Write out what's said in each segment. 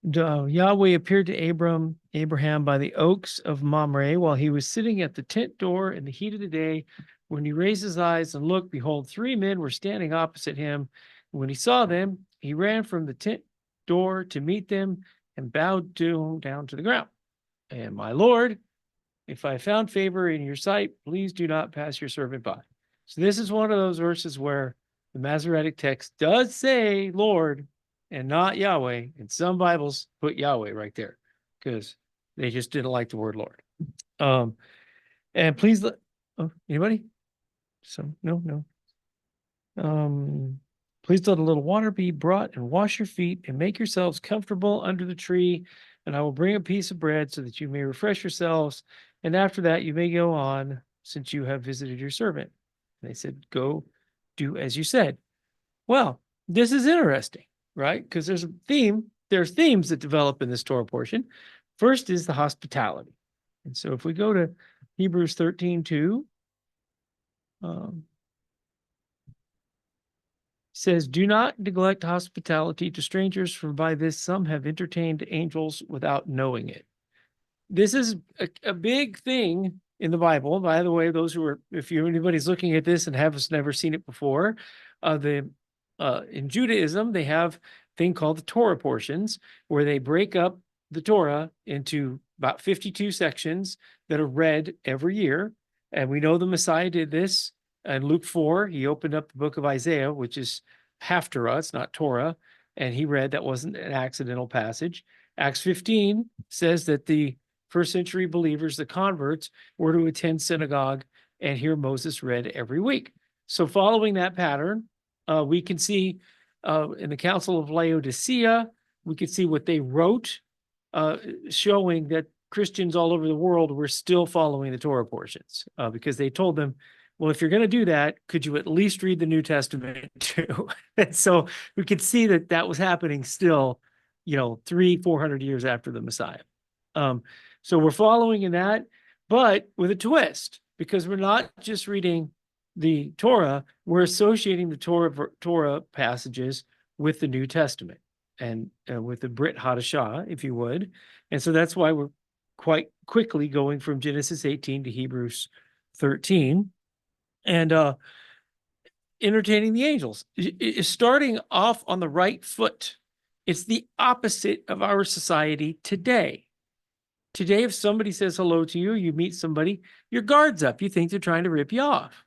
Yahweh appeared to Abraham by the oaks of Mamre while he was sitting at the tent door in the heat of the day. When he raised his eyes and looked, behold, three men were standing opposite him. When he saw them, he ran from the tent door to meet them and bowed down to the ground. And my Lord, if I found favor in your sight, please do not pass your servant by. So this is one of those verses where the Masoretic text does say Lord and not Yahweh. And some Bibles put Yahweh right there because they just didn't like the word Lord. And please let anybody? No. Please let a little water be brought and wash your feet and make yourselves comfortable under the tree. And I will bring a piece of bread so that you may refresh yourselves. And after that, you may go on, since you have visited your servant. And they said, go do as you said. Well, this is interesting, right? Because there's a theme. There's themes that develop in this Torah portion. First is the hospitality. And so if we go to Hebrews 13:2, says, do not neglect hospitality to strangers, for by this some have entertained angels without knowing it. This is a big thing in the Bible. By the way, those who are, if anybody's looking at this and has never seen it before, in Judaism, they have a thing called the Torah portions, where they break up the Torah into about 52 sections that are read every year. And we know the Messiah did this. In Luke 4, he opened up the book of Isaiah, which is Haftarah, it's not Torah, and he read. That wasn't an accidental passage. Acts 15 says that the first century believers, the converts, were to attend synagogue and hear Moses read every week. So following that pattern, we can see in the Council of Laodicea, we can see what they wrote, showing that Christians all over the world were still following the Torah portions, because they told them, well, if you're going to do that, could you at least read the New Testament too? And so we could see that that was happening still, 400 years after the Messiah. So we're following in that, but with a twist, because we're not just reading the Torah, we're associating the Torah passages with the New Testament and with the Brit Hadashah, if you would. And so that's why we're quite quickly going from Genesis 18 to Hebrews 13. And entertaining the angels is starting off on the right foot. It's the opposite of our society today. Today, if somebody says hello to you, you meet somebody, your guard's up. You think they're trying to rip you off,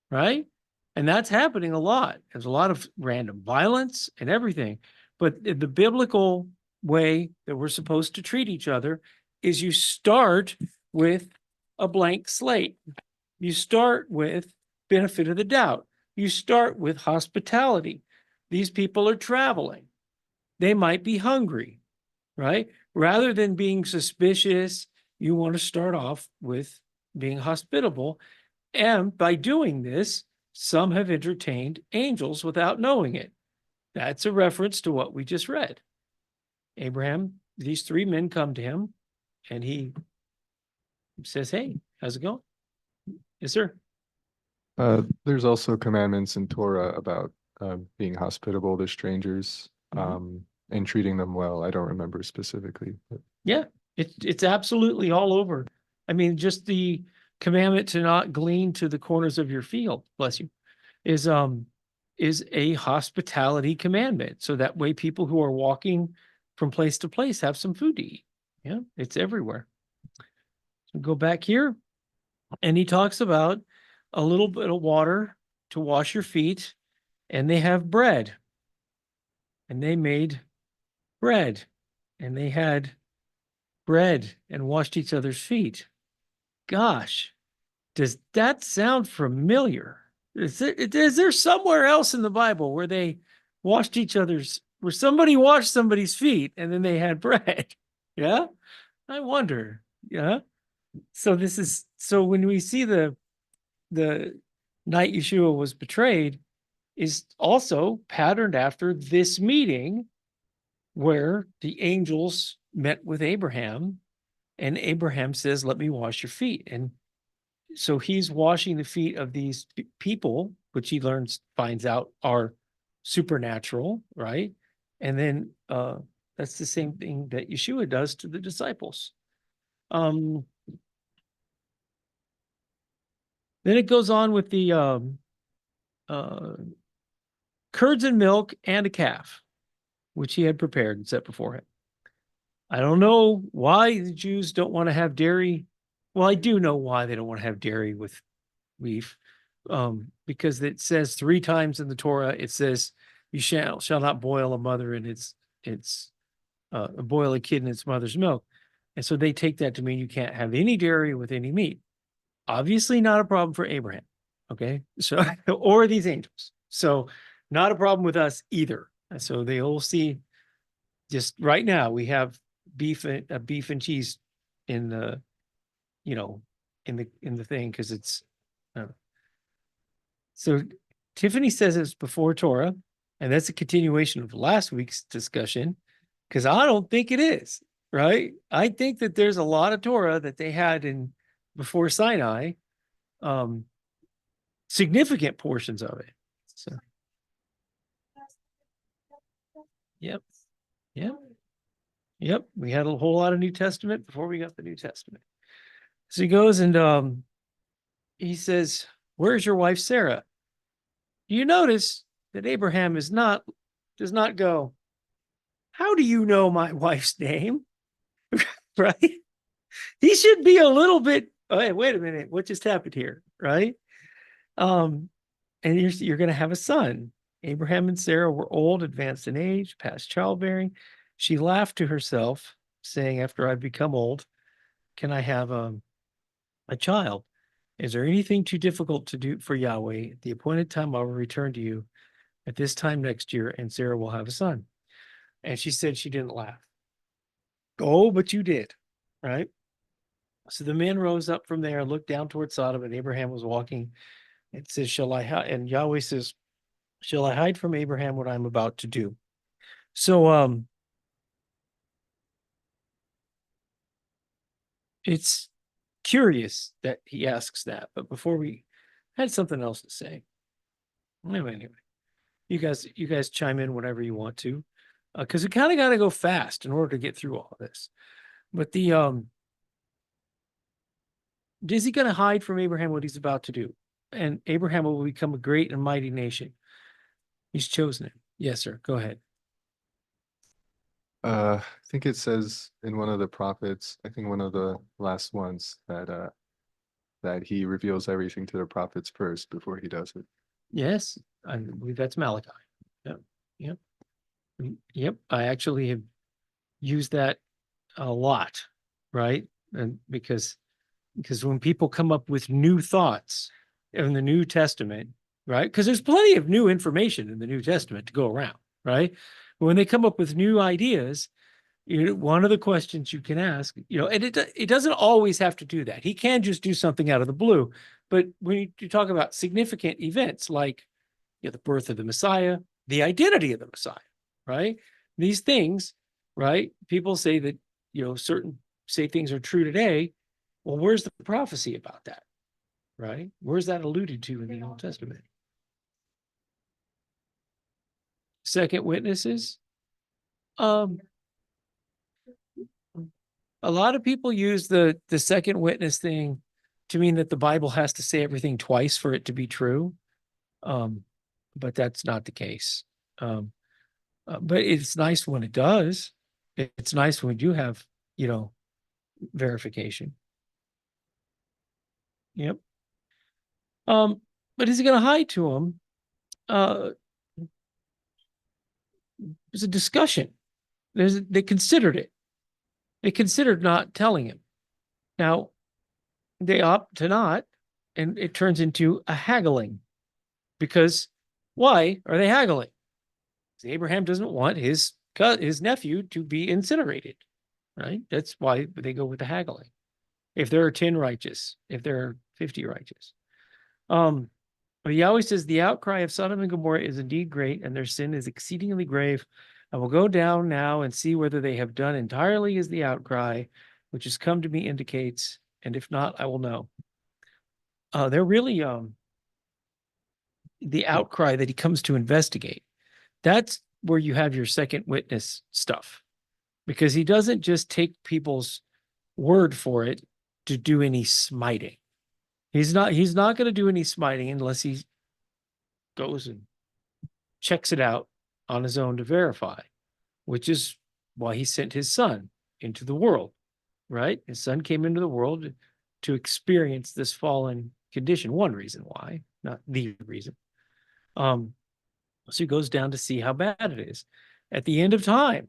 right? And that's happening a lot. There's a lot of random violence and everything. But the biblical way that we're supposed to treat each other is you start with a blank slate. You start with benefit of the doubt. You start with hospitality. These people are traveling. They might be hungry, right? Rather than being suspicious, you want to start off with being hospitable. And by doing this, some have entertained angels without knowing it. That's a reference to what we just read. Abraham, these three men come to him, and he says, hey, how's it going? Yes, sir. There's also commandments in Torah about being hospitable to strangers and treating them well. I don't remember specifically, but yeah, it's absolutely all over. I mean, just the commandment to not glean to the corners of your field, bless you, is a hospitality commandment. So that way people who are walking from place to place have some food to eat. Yeah, it's everywhere. So go back here, and he talks about a little bit of water to wash your feet, and they have bread. And they made bread, and they had bread and washed each other's feet. Gosh, does that sound familiar? Is there somewhere else in the Bible where they washed where somebody washed somebody's feet and then they had bread? Yeah, I wonder. Yeah. So when we see the night Yeshua was betrayed is also patterned after this meeting where the angels met with Abraham, and Abraham says, let me wash your feet. And so he's washing the feet of these people, which he finds out are supernatural, right? And then That's the same thing that Yeshua does to the disciples. Then it goes on with the curds and milk and a calf, which he had prepared and set before him. I don't know why the Jews don't want to have dairy. Well, I do know why they don't want to have dairy with beef, because it says 3 times in the Torah, it says, you shall not boil a mother in its boil a kid in its mother's milk. And so they take that to mean you can't have any dairy with any meat. Obviously not a problem for Abraham. Okay. So, or these angels. So not a problem with us either. And so they all see, just right now we have beef and cheese in the, in the thing. Cause it's, so Tiffany says it's before Torah, and that's a continuation of last week's discussion, because I don't think it is, right? I think that there's a lot of Torah that they had in before Sinai, significant portions of it. So, yep. We had a whole lot of New Testament before we got the New Testament. So he goes and he says, "Where's your wife Sarah?" You notice that Abraham does not go, "How do you know my wife's name?" Right? He should be a little bit, oh, hey, wait a minute, what just happened here? Right? And you're going to have a son. Abraham and Sarah were old, advanced in age, past childbearing. She laughed to herself, saying, "After I've become old, can I have a child? Is there anything too difficult to do for Yahweh? At the appointed time, I will return to you at this time next year, and Sarah will have a son." And she said she didn't laugh. Oh, but you did, right? So the men rose up from there and looked down toward Sodom, and Abraham was walking. It says, and Yahweh says, "Shall I hide from Abraham what I'm about to do?" So it's curious that he asks that. But before we had something else to say. Anyway, you guys chime in whenever you want to, because we kind of got to go fast in order to get through all of this. But is he going to hide from Abraham what he's about to do? And Abraham will become a great and mighty nation. He's chosen him. Yes, sir. Go ahead. I think it says in one of the prophets, I think one of the last ones, that he reveals everything to the prophets first before he does it. Yes, I believe that's Malachi. Yep. Yep. I actually have used that a lot, right? And because when people come up with new thoughts in the New Testament, right? Because there's plenty of new information in the New Testament to go around, right? But when they come up with new ideas, one of the questions you can ask, and it doesn't always have to do that. He can just do something out of the blue. But when you talk about significant events like the birth of the Messiah, the identity of the Messiah, right? These things, right? People say that, certain say things are true today. Well, where's the prophecy about that? Right? Where's that alluded to in the Old Testament? Second witnesses. A lot of people use the second witness thing to mean that the Bible has to say everything twice for it to be true. But that's not the case. But it's nice when it does. It's nice when we do have, verification. Yep. But is he going to hide to him? There's a discussion. They considered it. They considered not telling him. Now, they opt to not, and it turns into a haggling. Because why are they haggling? Because Abraham doesn't want his nephew to be incinerated, right? That's why they go with the haggling. If there are 10 righteous, if there are 50 righteous. But Yahweh says, "The outcry of Sodom and Gomorrah is indeed great, and their sin is exceedingly grave. I will go down now and see whether they have done entirely as the outcry, which has come to me indicates, and if not, I will know." They're really the outcry that he comes to investigate. That's where you have your second witness stuff. because he doesn't just take people's word for it to do any smiting. He's not going to do any smiting unless he goes and checks it out on his own to verify, which is why he sent his son into the world, right? His son came into the world to experience this fallen condition. One reason why, not the reason. So he goes down to see how bad it is. At the end of time,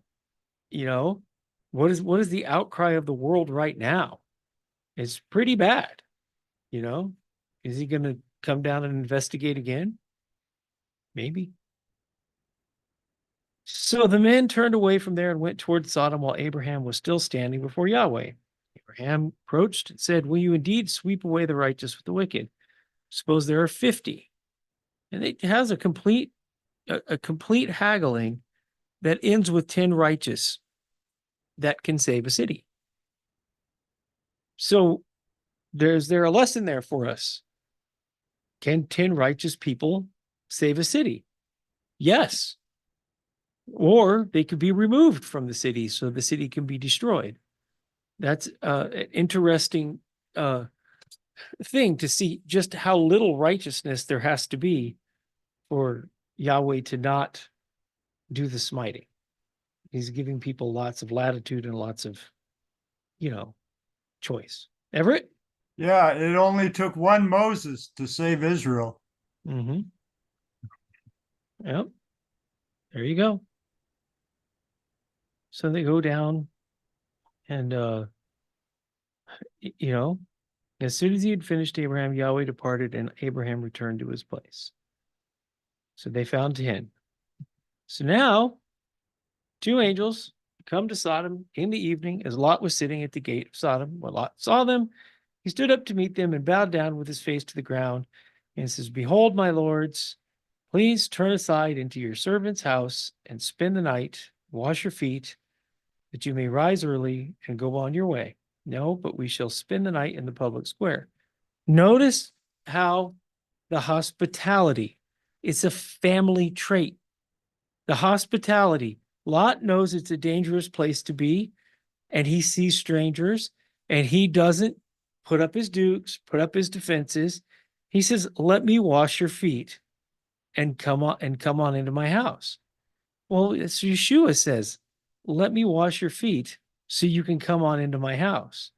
what is the outcry of the world right now? It's pretty bad. Is he going to come down and investigate again? Maybe. So the men turned away from there and went toward Sodom while Abraham was still standing before Yahweh. Abraham approached and said, "Will you indeed sweep away the righteous with the wicked? Suppose there are 50." And it has a complete haggling that ends with 10 righteous that can save a city. So is there a lesson there for us? Can 10 righteous people save a city? Yes. Or they could be removed from the city so the city can be destroyed. That's an interesting thing to see just how little righteousness there has to be for Yahweh to not do the smiting. He's giving people lots of latitude and lots of, choice. Everett? Yeah, it only took one Moses to save Israel. Mm-hmm. Yep. There you go. So they go down and, as soon as he had finished Abraham, Yahweh departed and Abraham returned to his place. So they found 10. So now 2 angels come to Sodom in the evening as Lot was sitting at the gate of Sodom. When Lot saw them, he stood up to meet them and bowed down with his face to the ground and says, "Behold, my lords, please turn aside into your servant's house and spend the night, wash your feet, that you may rise early and go on your way. No, but we shall spend the night in the public square." Notice how the hospitality is a family trait. The hospitality. Lot knows it's a dangerous place to be, and he sees strangers, and he doesn't put up his dukes, put up his defenses. He says, "Let me wash your feet and come on into my house." Well, it's Yeshua says, "Let me wash your feet so you can come on into my house,"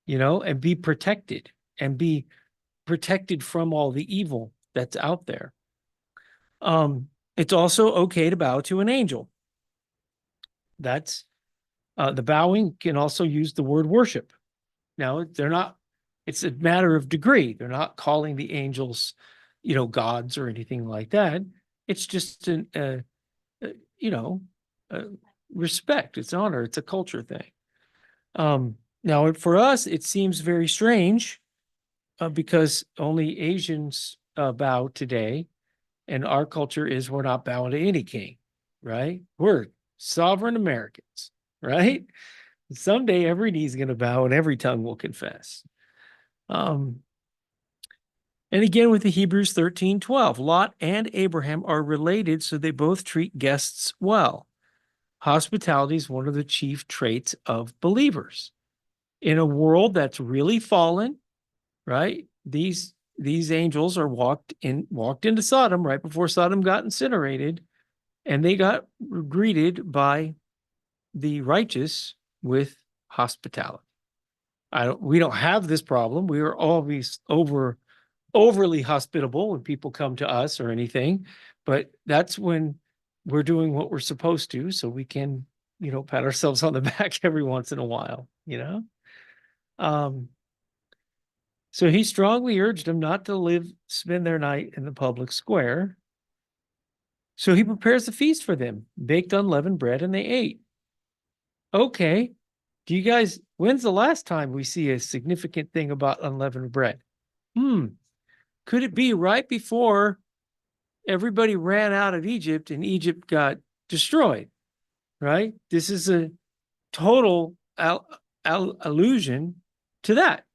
and be protected from all the evil that's out there. It's also okay to bow to an angel. That's the bowing can also use the word worship. Now, it's a matter of degree. They're not calling the angels, gods or anything like that. It's just respect. It's honor. It's a culture thing. Now, for us, it seems very strange because only Asians bow today, and our culture is we're not bowing to any king, right? We're sovereign Americans, right? Someday every knee is going to bow and every tongue will confess. And again with the Hebrews 13:12, Lot and Abraham are related, so they both treat guests well. Hospitality is one of the chief traits of believers. In a world that's really fallen, right? These angels are walked into Sodom right before Sodom got incinerated, and they got greeted by the righteous with hospitality. We don't have this problem. We are always overly hospitable when people come to us or anything, but that's when we're doing what we're supposed to, so we can, pat ourselves on the back every once in a while, So he strongly urged them not to spend their night in the public square. So he prepares a feast for them, baked unleavened bread, and they ate. Okay. When's the last time we see a significant thing about unleavened bread? Could it be right before everybody ran out of Egypt and Egypt got destroyed, right? This is a total allusion to that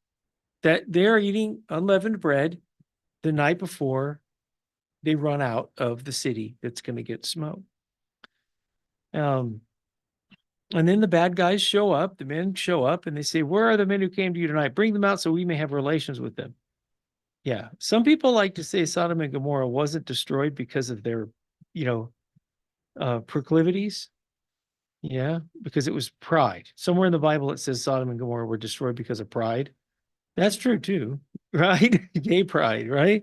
they're eating unleavened bread the night before they run out of the city that's going to get smoked. And then the bad guys show up, the men show up, and they say, "Where are the men who came to you tonight? Bring them out so we may have relations with them." Yeah. Some people like to say Sodom and Gomorrah wasn't destroyed because of their, you know, proclivities. Yeah, because it was pride. Somewhere in the Bible it says Sodom and Gomorrah were destroyed because of pride. That's true too, right? Gay pride, right?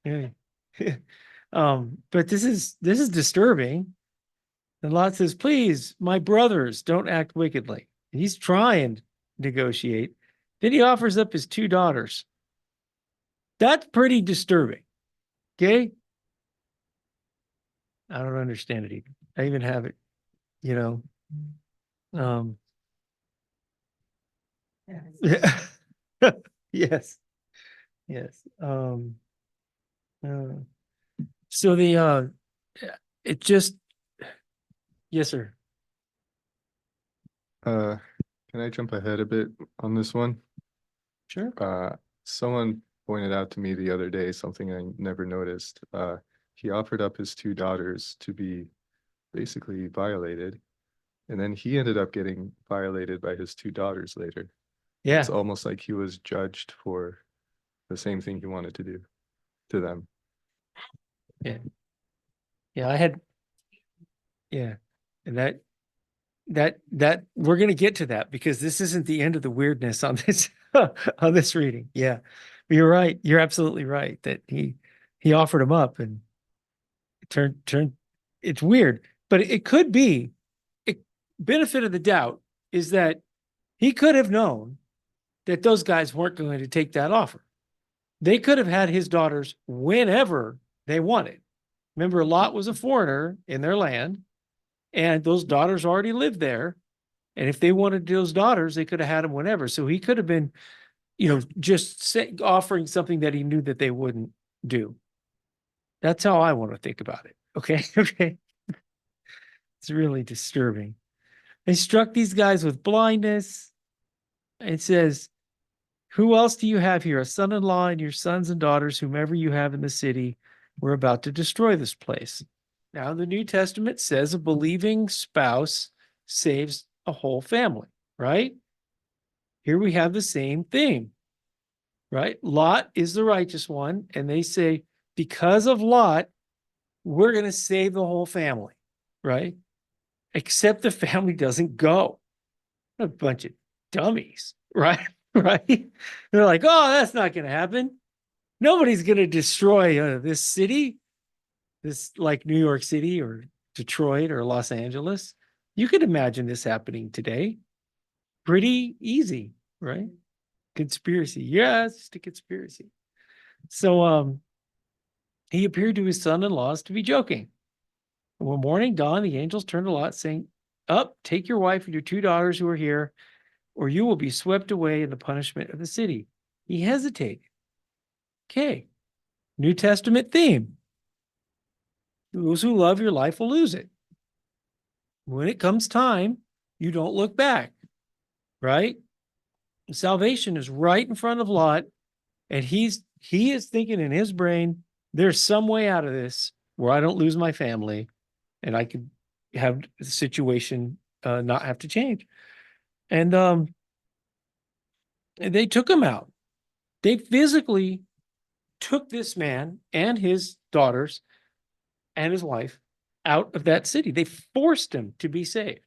Yeah. But this is disturbing. And Lot says, "Please, my brothers, don't act wickedly." He's trying to negotiate. Then he offers up his two daughters. That's pretty disturbing. Okay. I don't understand it even. I even have it, you know. Yeah. Yes. Yes. Uh, so it just, yes, sir. Can I jump ahead a bit on this one? Sure. Someone pointed out to me the other day something I never noticed. He offered up his two daughters to be basically violated, and then he ended up getting violated by his two daughters later. Yeah. It's almost like he was judged for the same thing he wanted to do to them. Yeah. Yeah. I had, yeah. And that we're going to get to that because this isn't the end of the weirdness on this, on this reading. Yeah. But you're right. You're absolutely right that he offered him up and turned, it's weird, but it could be benefit of the doubt is that he could have known that those guys weren't going to take that offer. They could have had his daughters whenever they wanted. Remember, Lot was a foreigner in their land, and those daughters already lived there. And if they wanted those daughters, they could have had them whenever. So he could have been, just offering something that he knew that they wouldn't do. That's how I want to think about it. Okay. Okay. It's really disturbing. They struck these guys with blindness. It says, "Who else do you have here? A son-in-law and your sons and daughters, whomever you have in the city. We're about to destroy this place." Now, the New Testament says a believing spouse saves a whole family, right? Here we have the same thing, right? Lot is the righteous one, and they say, because of Lot, we're going to save the whole family, right? Except the family doesn't go. A bunch of dummies, right? Right? They're like, "Oh, that's not going to happen. Nobody's going to destroy this city, this like New York City or Detroit or Los Angeles." You could imagine this happening today. Pretty easy, right? Conspiracy. Yeah, it's just a conspiracy. So he appeared to his son-in-laws to be joking. When morning dawned, the angels turned to Lot, saying, "Up, take your wife and your two daughters who are here, or you will be swept away in the punishment of the city." He hesitated. Okay. New Testament theme. Those who love your life will lose it. When it comes time, you don't look back, right? Salvation is right in front of Lot, and he is thinking in his brain, there's some way out of this where I don't lose my family and I could have the situation not have to change. And they took him out. They physically took this man and his daughters and his wife out of that city. They forced him to be saved.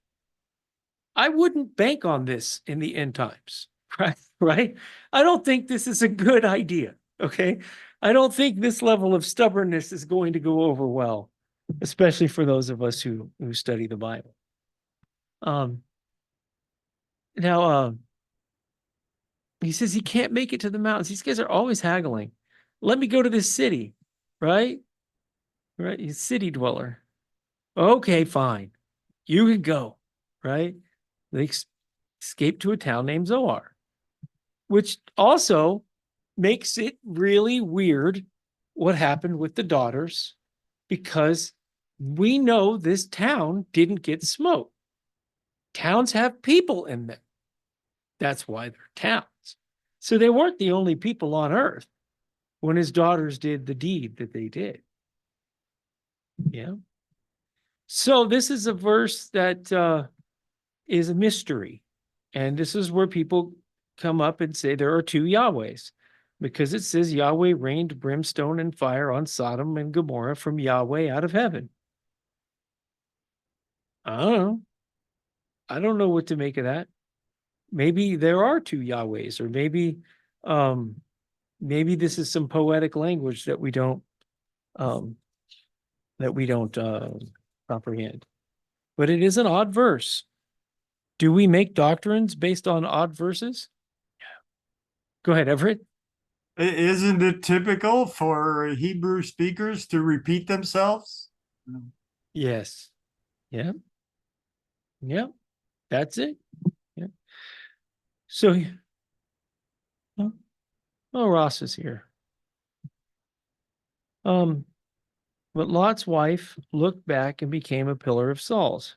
I wouldn't bank on this in the end times, right? Right? I don't think this is a good idea. Okay. I don't think this level of stubbornness is going to go over well, especially for those of us who study the Bible. Now, he says he can't make it to the mountains. These guys are always haggling. Let me go to this city, right? Right? He's a city dweller. Okay, fine. You can go, right? They escape to a town named Zoar, which also makes it really weird what happened with the daughters, because we know this town didn't get smoked. Towns have people in them. That's why they're towns. So they weren't the only people on earth when his daughters did the deed that they did. Yeah. So this is a verse that is a mystery. And this is where people come up and say there are two Yahwehs, because it says Yahweh rained brimstone and fire on Sodom and Gomorrah from Yahweh out of heaven. I don't know. I don't know what to make of that. Maybe there are two Yahwehs, or maybe this is some poetic language that we don't comprehend. But it is an odd verse. Do we make doctrines based on odd verses? Go ahead, Everett. Isn't it typical for Hebrew speakers to repeat themselves? Yes. Yeah. Yeah. That's it. Yeah. So, oh, Ross is here. But Lot's wife looked back and became a pillar of Saul's.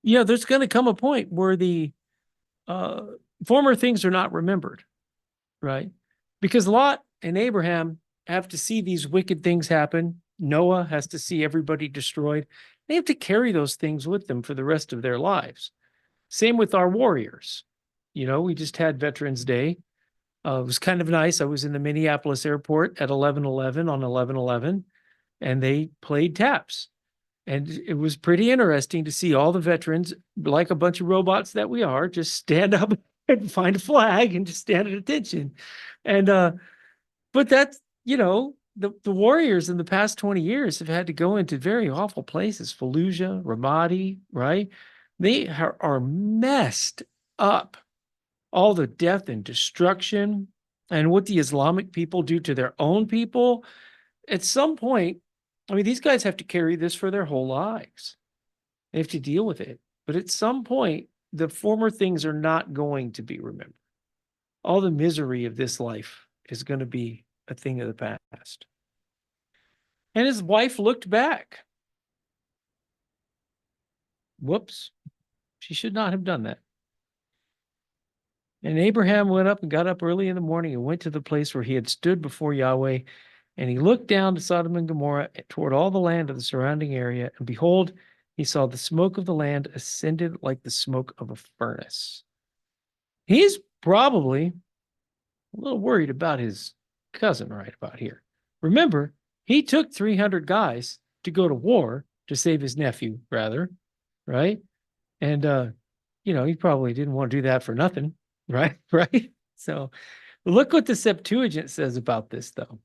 Yeah, there's going to come a point where the former things are not remembered, right? Because Lot and Abraham have to see these wicked things happen. Noah has to see everybody destroyed. They have to carry those things with them for the rest of their lives. Same with our warriors. You know, we just had Veterans Day. It was kind of nice. I was in the Minneapolis airport at 11/11 on 11/11, and they played taps. And it was pretty interesting to see all the veterans, like a bunch of robots that we are, just stand up and find a flag and just stand at attention. And but that's, you know, the warriors in the past 20 years have had to go into very awful places, Fallujah, Ramadi, right? They are messed up. All the death and destruction and what the Islamic people do to their own people. At some point, I mean, these guys have to carry this for their whole lives. They have to deal with it. But at some point, the former things are not going to be remembered. All the misery of this life is going to be a thing of the past. And his wife looked back. Whoops. She should not have done that. And Abraham went up and got up early in the morning and went to the place where he had stood before Yahweh. And he looked down to Sodom and Gomorrah toward all the land of the surrounding area. And behold, he saw the smoke of the land ascended like the smoke of a furnace. He's probably a little worried about his cousin right about here. Remember, he took 300 guys to go to war to save his nephew, rather, right? And, you know, he probably didn't want to do that for nothing. Right, right. So look what the Septuagint says about this, though.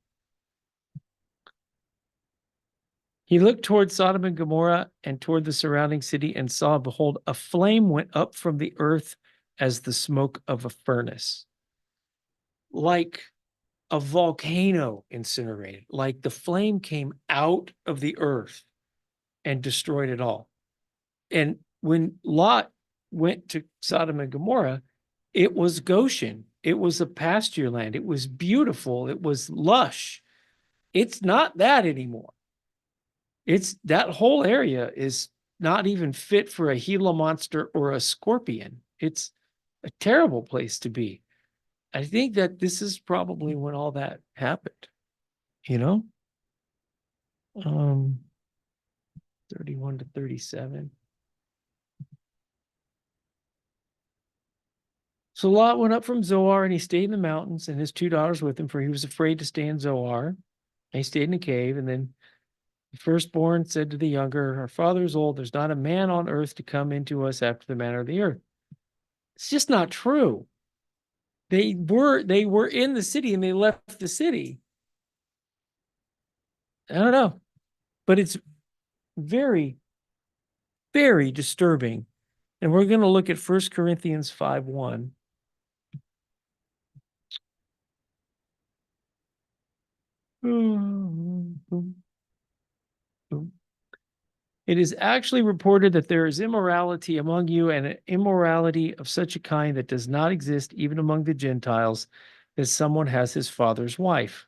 He looked toward Sodom and Gomorrah and toward the surrounding city and saw, behold, a flame went up from the earth as the smoke of a furnace. Like a volcano incinerated, like the flame came out of the earth and destroyed it all. And when Lot went to Sodom and Gomorrah, it was Goshen. It was a pasture land. It was beautiful. It was lush. It's not that anymore. It's that whole area is not even fit for a Gila monster or a scorpion. It's a terrible place to be. I think that this is probably when all that happened, you know? 31 to 37. So Lot went up from Zoar, and he stayed in the mountains, and his two daughters with him, for he was afraid to stay in Zoar. And he stayed in a cave. And then the firstborn said to the younger, our father is old. There's not a man on earth to come into us after the manner of the earth. It's just not true. They were in the city and they left the city. I don't know. But it's very, very disturbing. And we're going to look at 1 Corinthians 5:1. It is actually reported that there is immorality among you, and an immorality of such a kind that does not exist even among the Gentiles, that someone has his father's wife.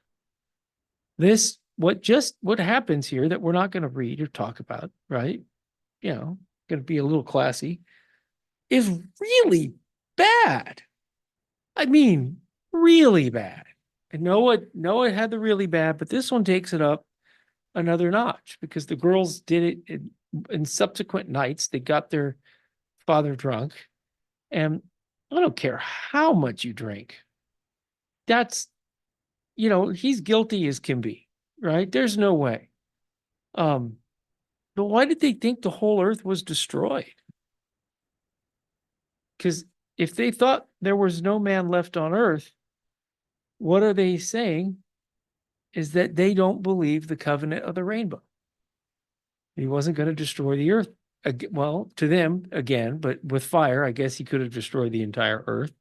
This, what happens here that we're not going to read or talk about, right? You know, going to be a little classy, is really bad. I mean, really bad. And Noah had the really bad, but this one takes it up another notch because the girls did it in subsequent nights, they got their father drunk. And I don't care how much you drink. That's, he's guilty as can be, right? There's no way. But why did they think the whole earth was destroyed? Because if they thought there was no man left on earth, what are they saying? Is that they don't believe the covenant of the rainbow. He wasn't going to destroy the earth. Well, to them again, but with fire, I guess he could have destroyed the entire earth.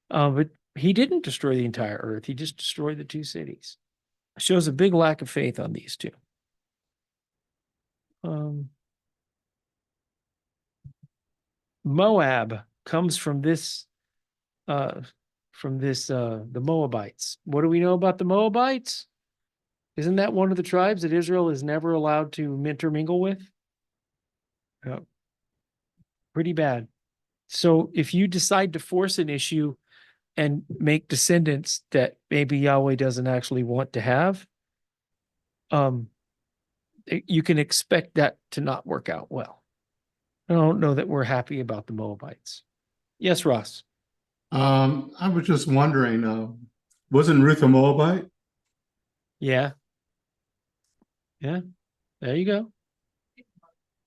But he didn't destroy the entire earth. He just destroyed the two cities. Shows a big lack of faith on these two. Moab comes from this, the Moabites. What do we know about the Moabites? Isn't that one of the tribes that Israel is never allowed to intermingle with? Yeah. Pretty bad. So if you decide to force an issue and make descendants that maybe Yahweh doesn't actually want to have, you can expect that to not work out well. I don't know that we're happy about the Moabites. Yes, Ross. I was just wondering, wasn't Ruth a Moabite? Yeah. Yeah. There you go.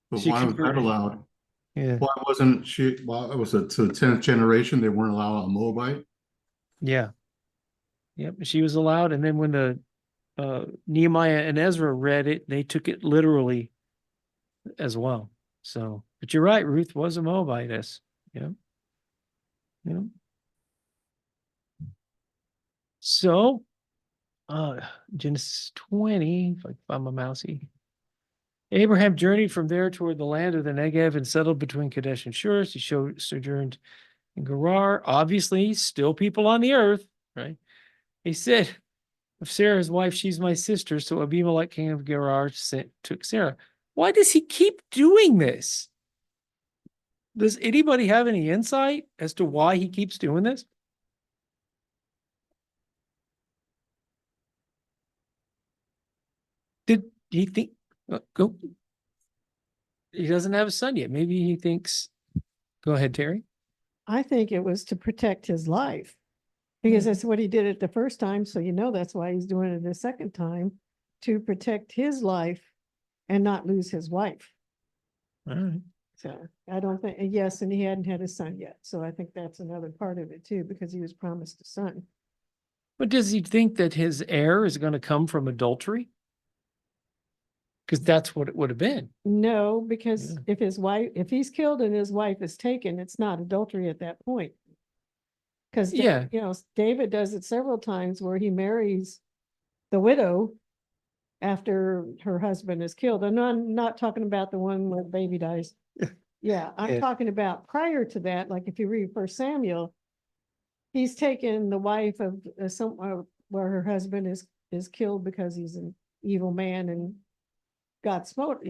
But She why was that converted. allowed? Yeah. Why wasn't she? Well, it was to the 10th generation. They weren't allowed a Moabite. Yeah. Yep. She was allowed. And then when the Nehemiah and Ezra read it, they took it literally as well. So, but you're right. Ruth was a Moabitess. Yeah. Yeah. So, Genesis 20, if I can find my mousey. Abraham journeyed from there toward the land of the Negev and settled between Kadesh and Shur. He sojourned in Gerar. Obviously, still people on the earth, right? He said, of Sarah's wife, she's my sister. So Abimelech, king of Gerar, took Sarah. Why does he keep doing this? Does anybody have any insight as to why he keeps doing this? Did he think, go? He doesn't have a son yet. Maybe he thinks, go ahead, Terry. I think it was to protect his life because that's what he did it the first time. So, that's why he's doing it the second time, to protect his life and not lose his wife. All right. So I don't think, yes, and he hadn't had a son yet. So I think that's another part of it too, because he was promised a son. But does he think that his heir is going to come from adultery? Because that's what it would have been. No, because Yeah. if he's killed and his wife is taken, it's not adultery at that point. Because, Yeah. David does it several times where he marries the widow after her husband is killed. And I'm not talking about the one where the baby dies. Yeah, I'm Yeah. talking about prior to that, like if you read First Samuel, he's taken the wife of where her husband is killed because he's an evil man and God smote,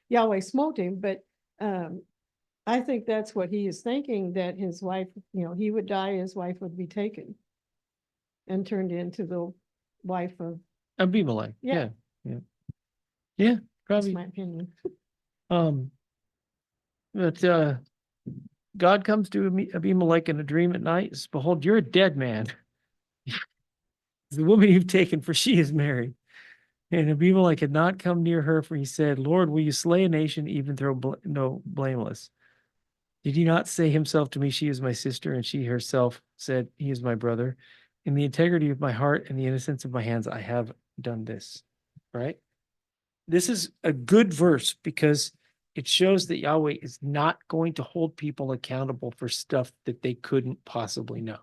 Yahweh smote him. But I think that's what he is thinking, that his wife, he would die, his wife would be taken and turned into the wife of, Abimelech. Yeah. Yeah. Yeah. that's Probably. my opinion. But God comes to Abimelech in a dream at night. Says, behold, you're a dead man. The woman you've taken, for she is married. And Abimelech had not come near her, for he said, Lord, will you slay a nation, even though no blameless? Did he not say himself to me, she is my sister, and she herself said, he is my brother? In the integrity of my heart and the innocence of my hands, I have done this. Right? This is a good verse because it shows that Yahweh is not going to hold people accountable for stuff that they couldn't possibly know.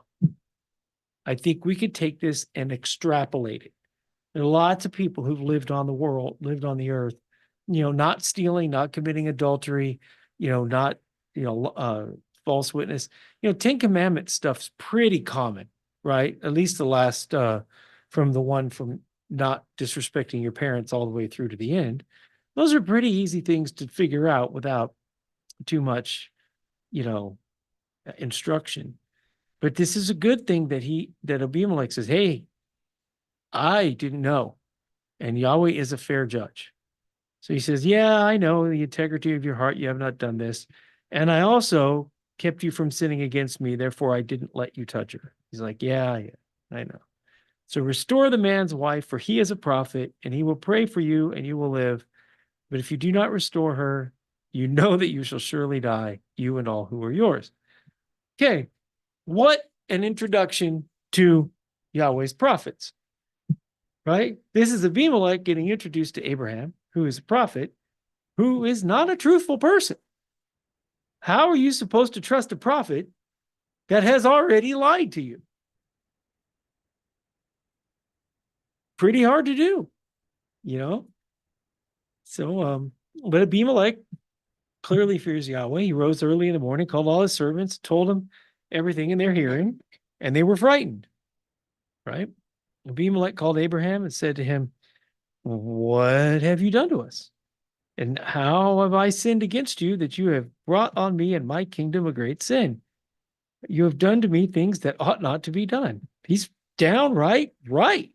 I think we could take this and extrapolate it. There are lots of people who've lived on the earth, not stealing, not committing adultery, not, false witness. 10 Commandment stuff's pretty common, right? At least the last, from the one from not disrespecting your parents all the way through to the end. Those are pretty easy things to figure out without too much, instruction. But this is a good thing that Abimelech says, hey, I didn't know. And Yahweh is a fair judge. So he says, yeah, I know the integrity of your heart. You have not done this. And I also kept you from sinning against me. Therefore, I didn't let you touch her. He's like, yeah, I know. So restore the man's wife, for he is a prophet, and he will pray for you, and you will live. But if you do not restore her, you know that you shall surely die, you and all who are yours. Okay, what an introduction to Yahweh's prophets, right? This is Abimelech getting introduced to Abraham, who is a prophet, who is not a truthful person. How are you supposed to trust a prophet that has already lied to you? Pretty hard to do, you know? So, but Abimelech clearly fears Yahweh. He rose early in the morning, called all his servants, told them everything in their hearing, and they were frightened, right? Abimelech called Abraham and said to him, what have you done to us? And how have I sinned against you that you have brought on me and my kingdom a great sin? You have done to me things that ought not to be done. He's downright right.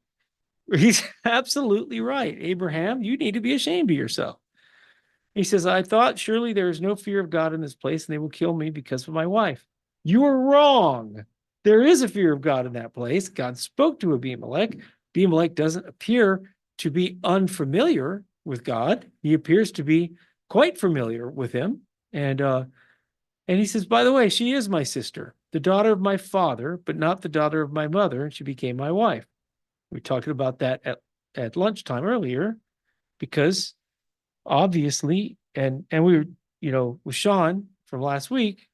He's absolutely right. Abraham, you need to be ashamed of yourself. He says, I thought surely there is no fear of God in this place, and they will kill me because of my wife. You are wrong. There is a fear of God in that place. God spoke to Abimelech. Abimelech doesn't appear to be unfamiliar with God. He appears to be quite familiar with him. And he says, by the way, she is my sister, the daughter of my father, but not the daughter of my mother, and she became my wife. We talked about that at lunchtime earlier, because obviously, and we were, with Sean from last week,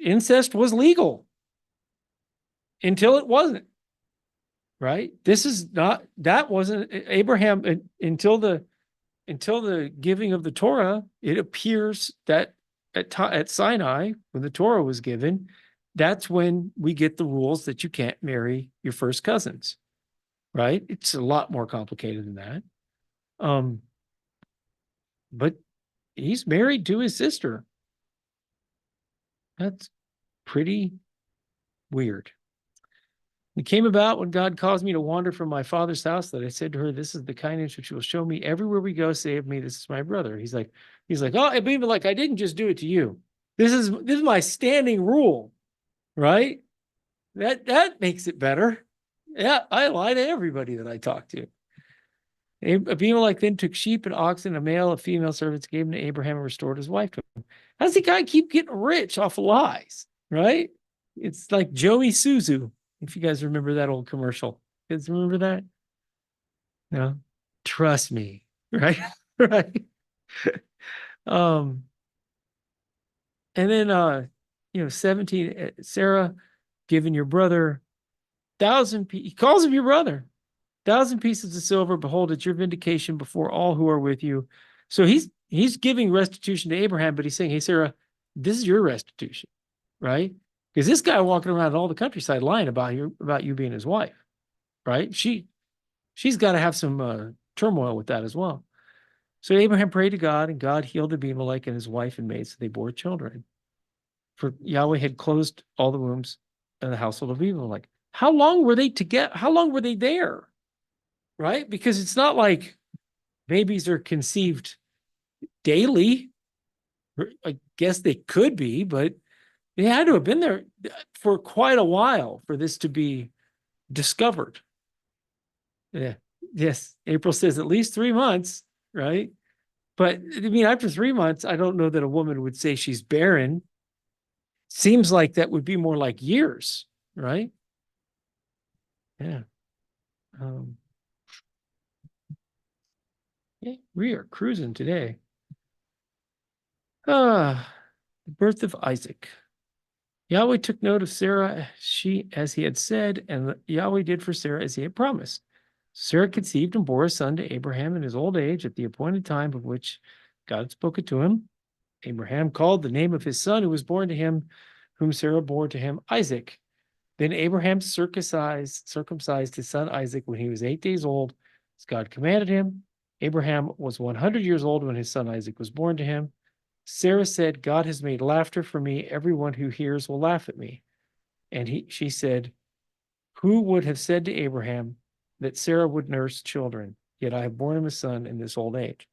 incest was legal until it wasn't, right? That wasn't Abraham until the giving of the Torah. It appears that at Sinai, when the Torah was given, that's when we get the rules that you can't marry your first cousins, right? It's a lot more complicated than that. But he's married to his sister. That's pretty weird. It came about when God caused me to wander from my father's house that I said to her, this is the kindness which you will show me everywhere we go. Say of me, this is my brother. He's like, oh, Abimelech, I didn't just do it to you. This is my standing rule, right? That makes it better. Yeah, I lie to everybody that I talk to. Abimelech then took sheep and oxen, a male, a female servants, gave them to Abraham and restored his wife to him. How does the guy keep getting rich off of lies, right? It's like Joey Suzu, if you guys remember that old commercial. You guys remember that? No? Trust me, right? Right. And then 17, Sarah, giving your brother 1,000 he calls him your brother. 1,000 pieces of silver, behold, it's your vindication before all who are with you. So he's giving restitution to Abraham, but he's saying, hey, Sarah, this is your restitution, right? Because this guy walking around all the countryside lying about you being his wife, right? She's got to have some turmoil with that as well. So Abraham prayed to God, and God healed Abimelech and his wife and maids, so they bore children. For Yahweh had closed all the wombs in the household of Abimelech. How long were they together? How long were they there? Right? Because it's not like babies are conceived daily. I guess they could be, but they had to have been there for quite a while for this to be discovered. Yeah. Yes. April says at least 3 months, right? But I mean, after 3 months, I don't know that a woman would say she's barren. Seems like that would be more like years, right? Yeah. Yeah, we are cruising today. The birth of Isaac. Yahweh took note of Sarah, as he had said, and Yahweh did for Sarah as he had promised. Sarah conceived and bore a son to Abraham in his old age at the appointed time of which God had spoken to him. Abraham called the name of his son who was born to him, whom Sarah bore to him, Isaac. Then Abraham circumcised his son Isaac when he was 8 days old, as God commanded him. Abraham was 100 years old when his son Isaac was born to him. Sarah said, God has made laughter for me. Everyone who hears will laugh at me. And she said, who would have said to Abraham that Sarah would nurse children? yet I have borne him a son in this old age.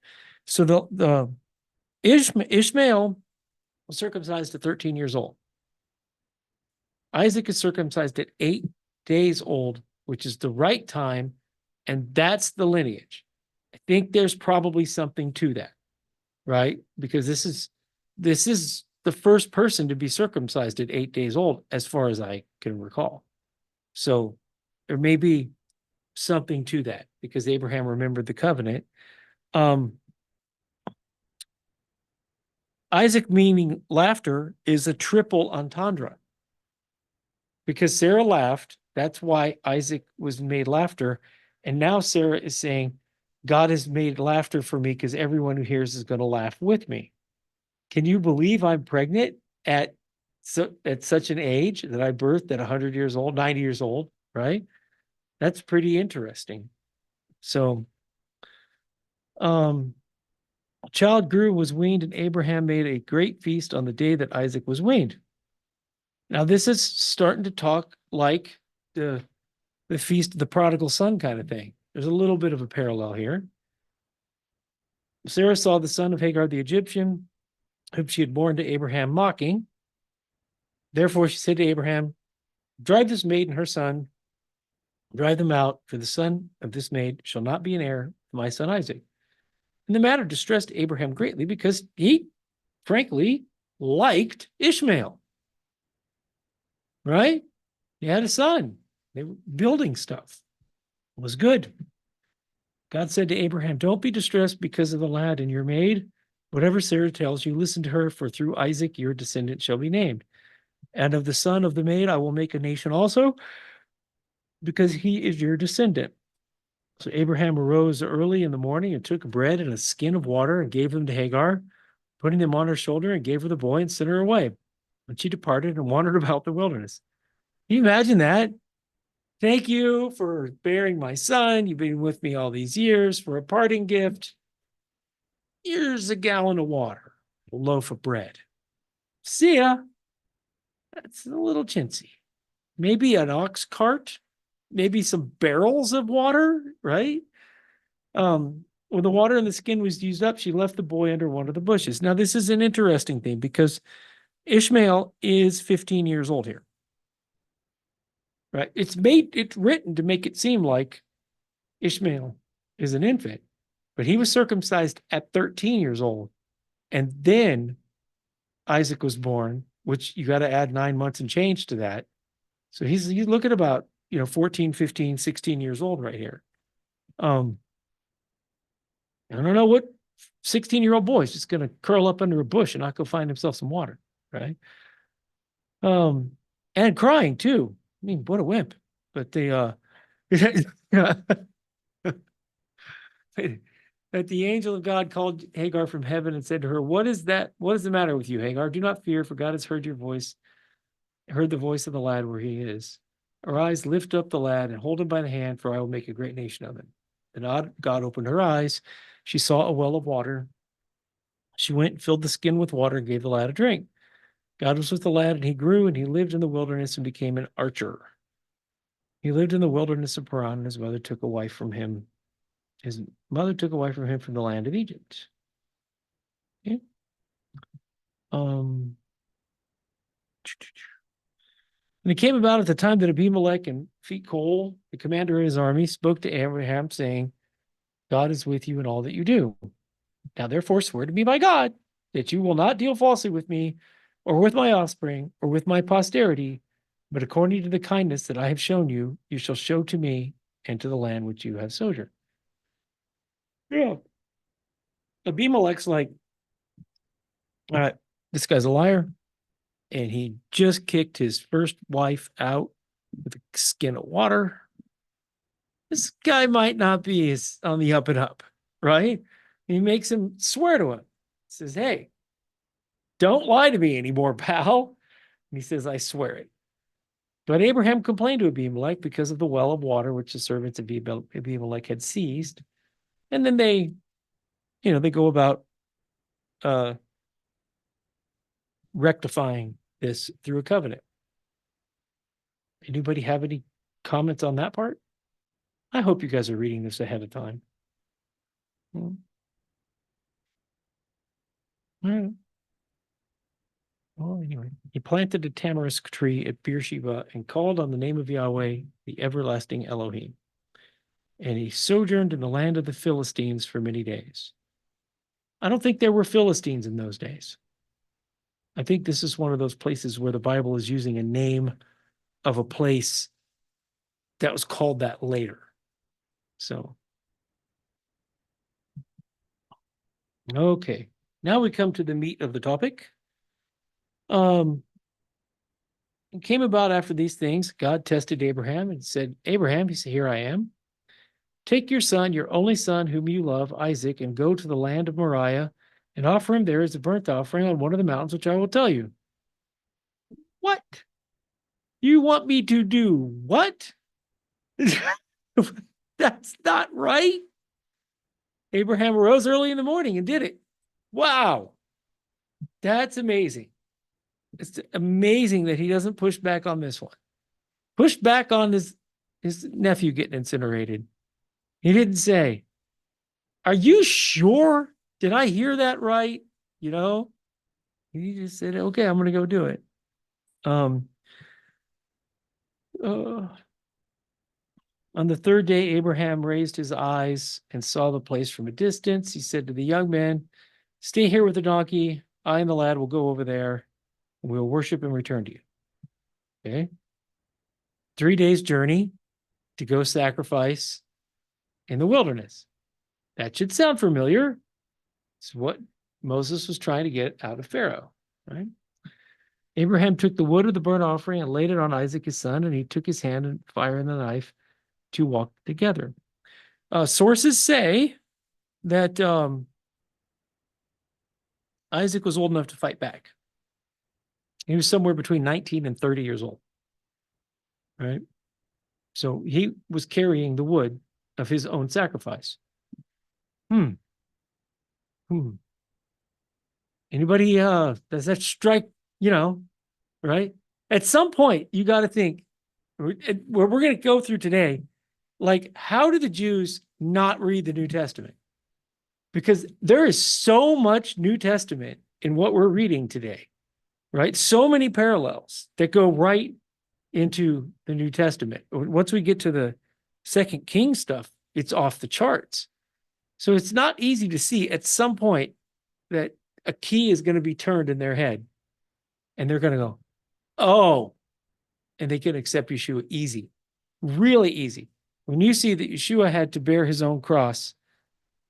So the Ishmael was circumcised at 13 years old. Isaac is circumcised at 8 days old, which is the right time, and that's the lineage. I think there's probably something to that, right? Because this is the first person to be circumcised at 8 days old, as far as I can recall. So there may be something to that because Abraham remembered the covenant. Isaac meaning laughter is a triple entendre. Because Sarah laughed, that's why Isaac was made laughter. And now Sarah is saying, God has made laughter for me because everyone who hears is going to laugh with me. Can you believe I'm pregnant at such an age that I birthed at 100 years old, 90 years old, right? That's pretty interesting. So, a child grew, was weaned, and Abraham made a great feast on the day that Isaac was weaned. Now, this is starting to talk like the feast of the prodigal son kind of thing. There's a little bit of a parallel here. Sarah saw the son of Hagar the Egyptian, whom she had borne to Abraham, mocking. Therefore she said to Abraham, drive this maid and her son, drive them out, for the son of this maid shall not be an heir to my son Isaac. And the matter distressed Abraham greatly because he, frankly, liked Ishmael. Right? He had a son. They were building stuff. It was good. God said to Abraham, don't be distressed because of the lad and your maid. Whatever Sarah tells you, listen to her, for through Isaac your descendant shall be named. And of the son of the maid I will make a nation also, because he is your descendant. So Abraham arose early in the morning and took bread and a skin of water and gave them to Hagar, putting them on her shoulder, and gave her the boy and sent her away. And she departed and wandered about the wilderness. Can you imagine that? Thank you for bearing my son. You've been with me all these years. For a parting gift, here's a gallon of water, a loaf of bread. See ya. That's a little chintzy. Maybe an ox cart, maybe some barrels of water, right? When the water in the skin was used up, she left the boy under one of the bushes. Now, this is an interesting thing because Ishmael is 15 years old here. Right? It's written to make it seem like Ishmael is an infant, but he was circumcised at 13 years old. And then Isaac was born, which you got to add 9 months and change to that. So he's looking about, 14, 15, 16 years old right here. I don't know what 16-year-old boy is just going to curl up under a bush and not go find himself some water, right? And crying too. I mean, what a wimp. But that the angel of God called Hagar from heaven and said to her, what is that? What is the matter with you, Hagar? Do not fear, for God has heard your voice, heard the voice of the lad where he is. Arise, lift up the lad and hold him by the hand, for I will make a great nation of him. And God opened her eyes. She saw a well of water. She went and filled the skin with water and gave the lad a drink. God was with the lad, and he grew, and he lived in the wilderness and became an archer. He lived in the wilderness of Paran, and his mother took a wife from him. His mother took a wife from him from the land of Egypt. Okay. And it came about at the time that Abimelech and Phicol, the commander of his army, spoke to Abraham, saying, God is with you in all that you do. Now therefore swear to me by God that you will not deal falsely with me, or with my offspring, or with my posterity, but according to the kindness that I have shown you, you shall show to me and to the land which you have sojourned. Yeah. Abimelech's like, all right, this guy's a liar, and he just kicked his first wife out with a skin of water. This guy might not be on the up and up, right? He makes him swear to him. Says, hey, don't lie to me anymore, pal. And he says, I swear it. But Abraham complained to Abimelech because of the well of water which the servants of Abimelech had seized. And then they go about rectifying this through a covenant. Anybody have any comments on that part? I hope you guys are reading this ahead of time. Hmm. All right. Well, anyway, he planted a tamarisk tree at Beersheba and called on the name of Yahweh, the everlasting Elohim. And he sojourned in the land of the Philistines for many days. I don't think there were Philistines in those days. I think this is one of those places where the Bible is using a name of a place that was called that later. So, okay. Now we come to the meat of the topic. It came about after these things, God tested Abraham and said, Abraham, he said, here I am. Take your son, your only son, whom you love, Isaac, and go to the land of Moriah and offer him there as a burnt offering on one of the mountains, which I will tell you. What? You want me to do what? That's not right. Abraham arose early in the morning and did it. Wow. That's amazing. It's amazing that he doesn't push back on this one. Push back on his nephew getting incinerated. He didn't say, are you sure? Did I hear that right? You know, he just said, okay, I'm going to go do it. On the third day, Abraham raised his eyes and saw the place from a distance. He said to the young man, stay here with the donkey. I and the lad will go over there. And we'll worship and return to you. Okay. 3 days journey to go sacrifice in the wilderness. That should sound familiar. It's what Moses was trying to get out of Pharaoh, right? Abraham took the wood of the burnt offering and laid it on Isaac, his son, and he took his hand and fire and the knife to walk together. Sources say that Isaac was old enough to fight back. He was somewhere between 19 and 30 years old, right? So he was carrying the wood of his own sacrifice. Anybody, does that strike, right? At some point, you got to think, we're going to go through today, like, how do the Jews not read the New Testament? Because there is so much New Testament in what we're reading today, right? So many parallels that go right into the New Testament. Once we get to the Second King stuff, it's off the charts. So it's not easy to see at some point that a key is going to be turned in their head and they're going to go, oh, and they can accept Yeshua easy, really easy. When you see that Yeshua had to bear his own cross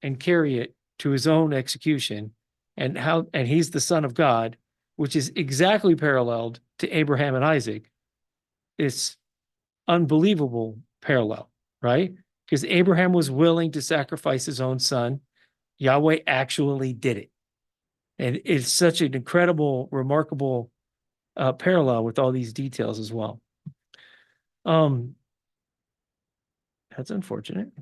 and carry it to his own execution, and he's the Son of God, which is exactly paralleled to Abraham and Isaac, it's unbelievable parallel, right? Because Abraham was willing to sacrifice his own son. Yahweh actually did it. And it's such an incredible, remarkable parallel with all these details as well. That's unfortunate.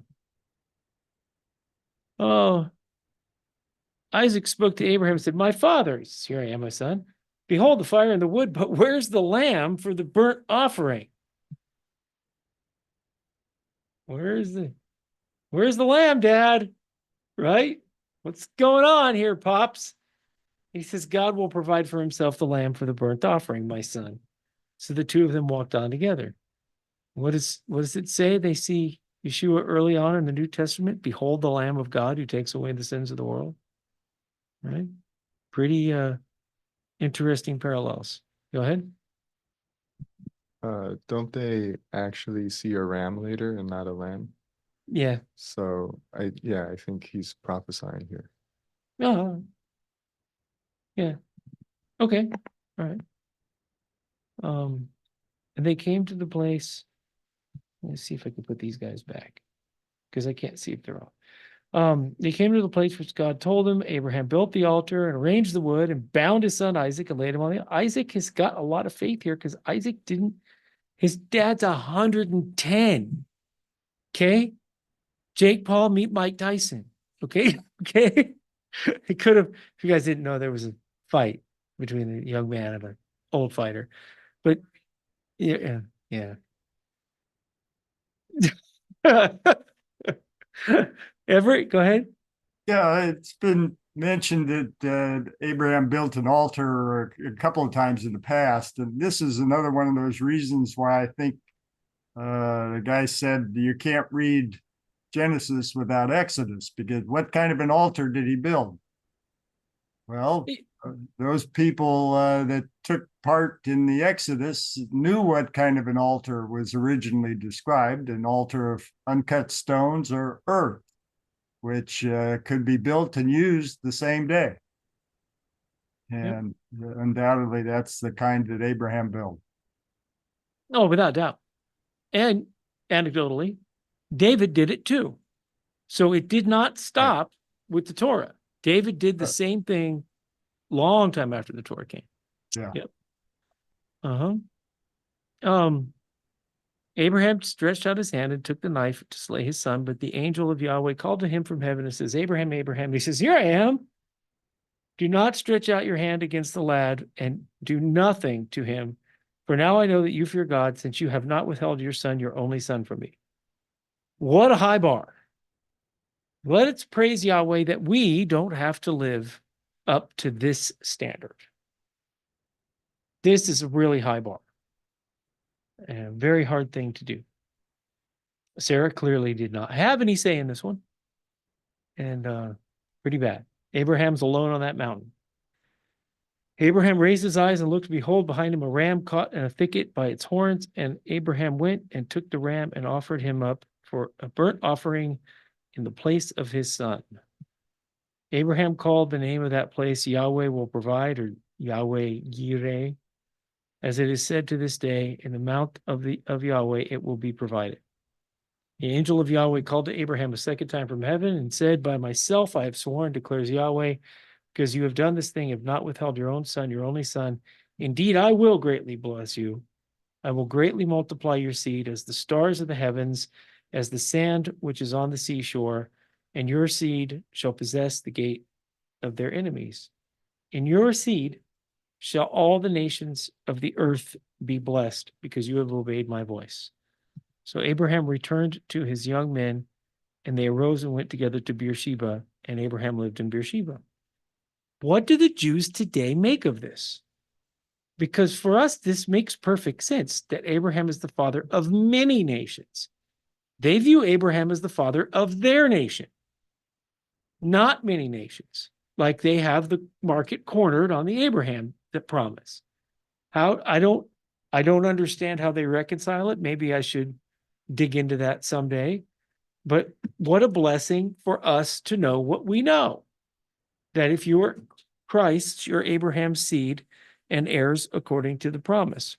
Isaac spoke to Abraham and said, my father. He says, here I am, my son. Behold the fire and the wood, but where's the lamb for the burnt offering? Where's the lamb, Dad? Right? What's going on here, Pops? He says, God will provide for himself the lamb for the burnt offering, my son. So the two of them walked on together. What does it say? They see Yeshua early on in the New Testament. Behold the Lamb of God who takes away the sins of the world. Right? Pretty interesting parallels. Go ahead. Don't they actually see a ram later and not a lamb? Yeah. So I think he's prophesying here. Yeah. Okay. All right. And they came to the place. Let's see if I can put these guys back, because I can't see if they're on. They came to the place which God told him. Abraham built the altar and arranged the wood and bound his son Isaac and laid him on it. Isaac has got a lot of faith here because Isaac his dad's 110. Okay. Jake Paul meet Mike Tyson. Okay. Okay. It could have, if you guys didn't know, there was a fight between a young man and an old fighter, but yeah. Everett, go ahead. Yeah, it's been mentioned that Abraham built an altar a couple of times in the past, and this is another one of those reasons why I think the guy said you can't read Genesis without Exodus, because what kind of an altar did he build? Well, those people that took part in the Exodus knew what kind of an altar was originally described, an altar of uncut stones or earth, which could be built and used the same day. And undoubtedly, that's the kind that Abraham built. Oh, without doubt. And anecdotally, David did it too. So it did not stop with the Torah. David did the same thing long time after the Torah came. Yeah. Yep. Abraham stretched out his hand and took the knife to slay his son, but the angel of Yahweh called to him from heaven and says, Abraham, Abraham. And he says, here I am. Do not stretch out your hand against the lad and do nothing to him. For now I know that you fear God, since you have not withheld your son, your only son, from me. What a high bar. Let's praise Yahweh that we don't have to live up to this standard. This is a really high bar and a very hard thing to do. Sarah clearly did not have any say in this one, and pretty bad. Abraham's alone on that mountain. Abraham raised his eyes and looked, behold, behind him a ram caught in a thicket by its horns, and Abraham went and took the ram and offered him up for a burnt offering in the place of his son. Abraham called the name of that place Yahweh will provide, or Yahweh Yireh. As it is said to this day, in the mount of Yahweh it will be provided. The angel of Yahweh called to Abraham a second time from heaven and said, by myself I have sworn, declares Yahweh, because you have done this thing, have not withheld your own son, your only son. Indeed, I will greatly bless you. I will greatly multiply your seed as the stars of the heavens, as the sand which is on the seashore, and your seed shall possess the gate of their enemies. In your seed shall all the nations of the earth be blessed, because you have obeyed my voice. So Abraham returned to his young men, and they arose and went together to Beersheba, and Abraham lived in Beersheba. What do the Jews today make of this? Because for us, this makes perfect sense that Abraham is the father of many nations. They view Abraham as the father of their nation, not many nations, like they have the market cornered on the Abraham that promise. I don't understand how they reconcile it. Maybe I should dig into that someday. But what a blessing for us to know what we know. That if you are Christ, you're Abraham's seed and heirs according to the promise.